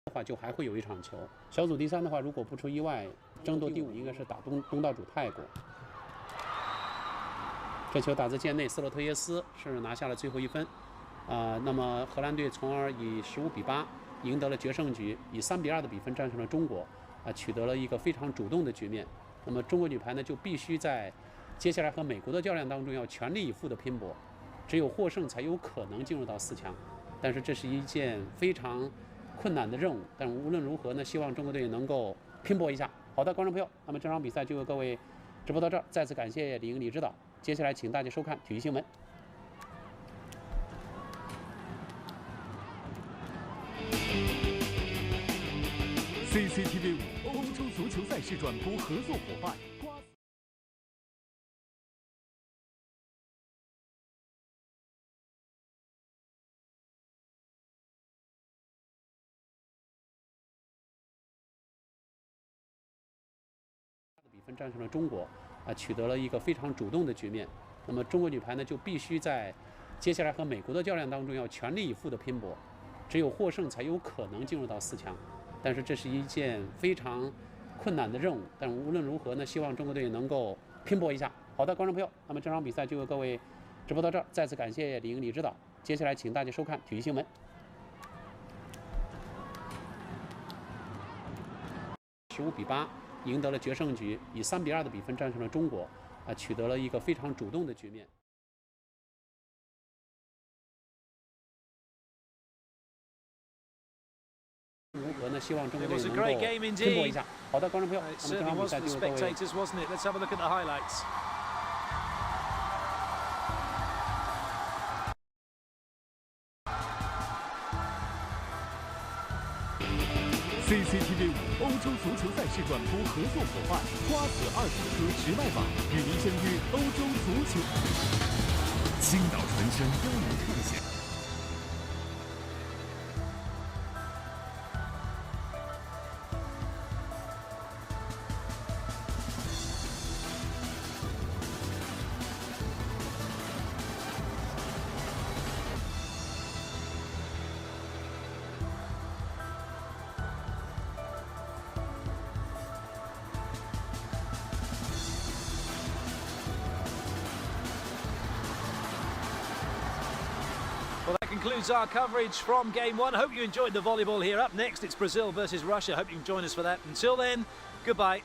的话，就还会有一场球。小组第3的话，如果不出意外，争夺第5应该是打东道主泰国。这球打在界内，斯洛特耶斯是拿下了最后1分。那么荷兰队从而以15-8赢得了决胜局，以3-2的比分战胜了中国，取得了一个非常主动的局面。那么中国女排呢，就必须在接下来和美国的较量当中要全力以赴的拼搏，只有获胜才有可能进入到4强。但是这是一件非常困难的任务，但无论如何呢，希望中国队能够拼搏一下。好的，观众朋友，那么这场比赛就由各位直播到这儿，再次感谢李英李指导。接下来请大家收看体育新闻。CCTV 5欧洲足球赛事转播合作伙伴。比分战胜了中国，取得了一个非常主动的局面。那么中国女排呢，就必须在接下来和美国的较量当中要全力以赴的拼搏，只有获胜才有可能进入到4强。但是这是一件非常困难的任务，但无论如何呢，希望中国队能够拼搏一下。好的，观众朋友，那么这场比赛就由各位直播到这儿，再次感谢李英李指导。接下来请大家收看体育新闻。15-8赢得了决胜局，以3-2的比分战胜了中国，取得了一个非常主动的局面。如何呢？希望中国队能够拼搏一下。好的，观众朋友，那么这场比赛就由各位。Let's have a look at the highlights. CCTV 5欧洲足球赛事转播合作伙伴瓜子二手车直卖网与您相约欧洲足球。青岛传声邀您畅享。Well, that concludes our coverage from Game 1. Hope you enjoyed the volleyball here. Up next, it's Brazil versus Russia. Hope you can join us for that. Until then, goodbye.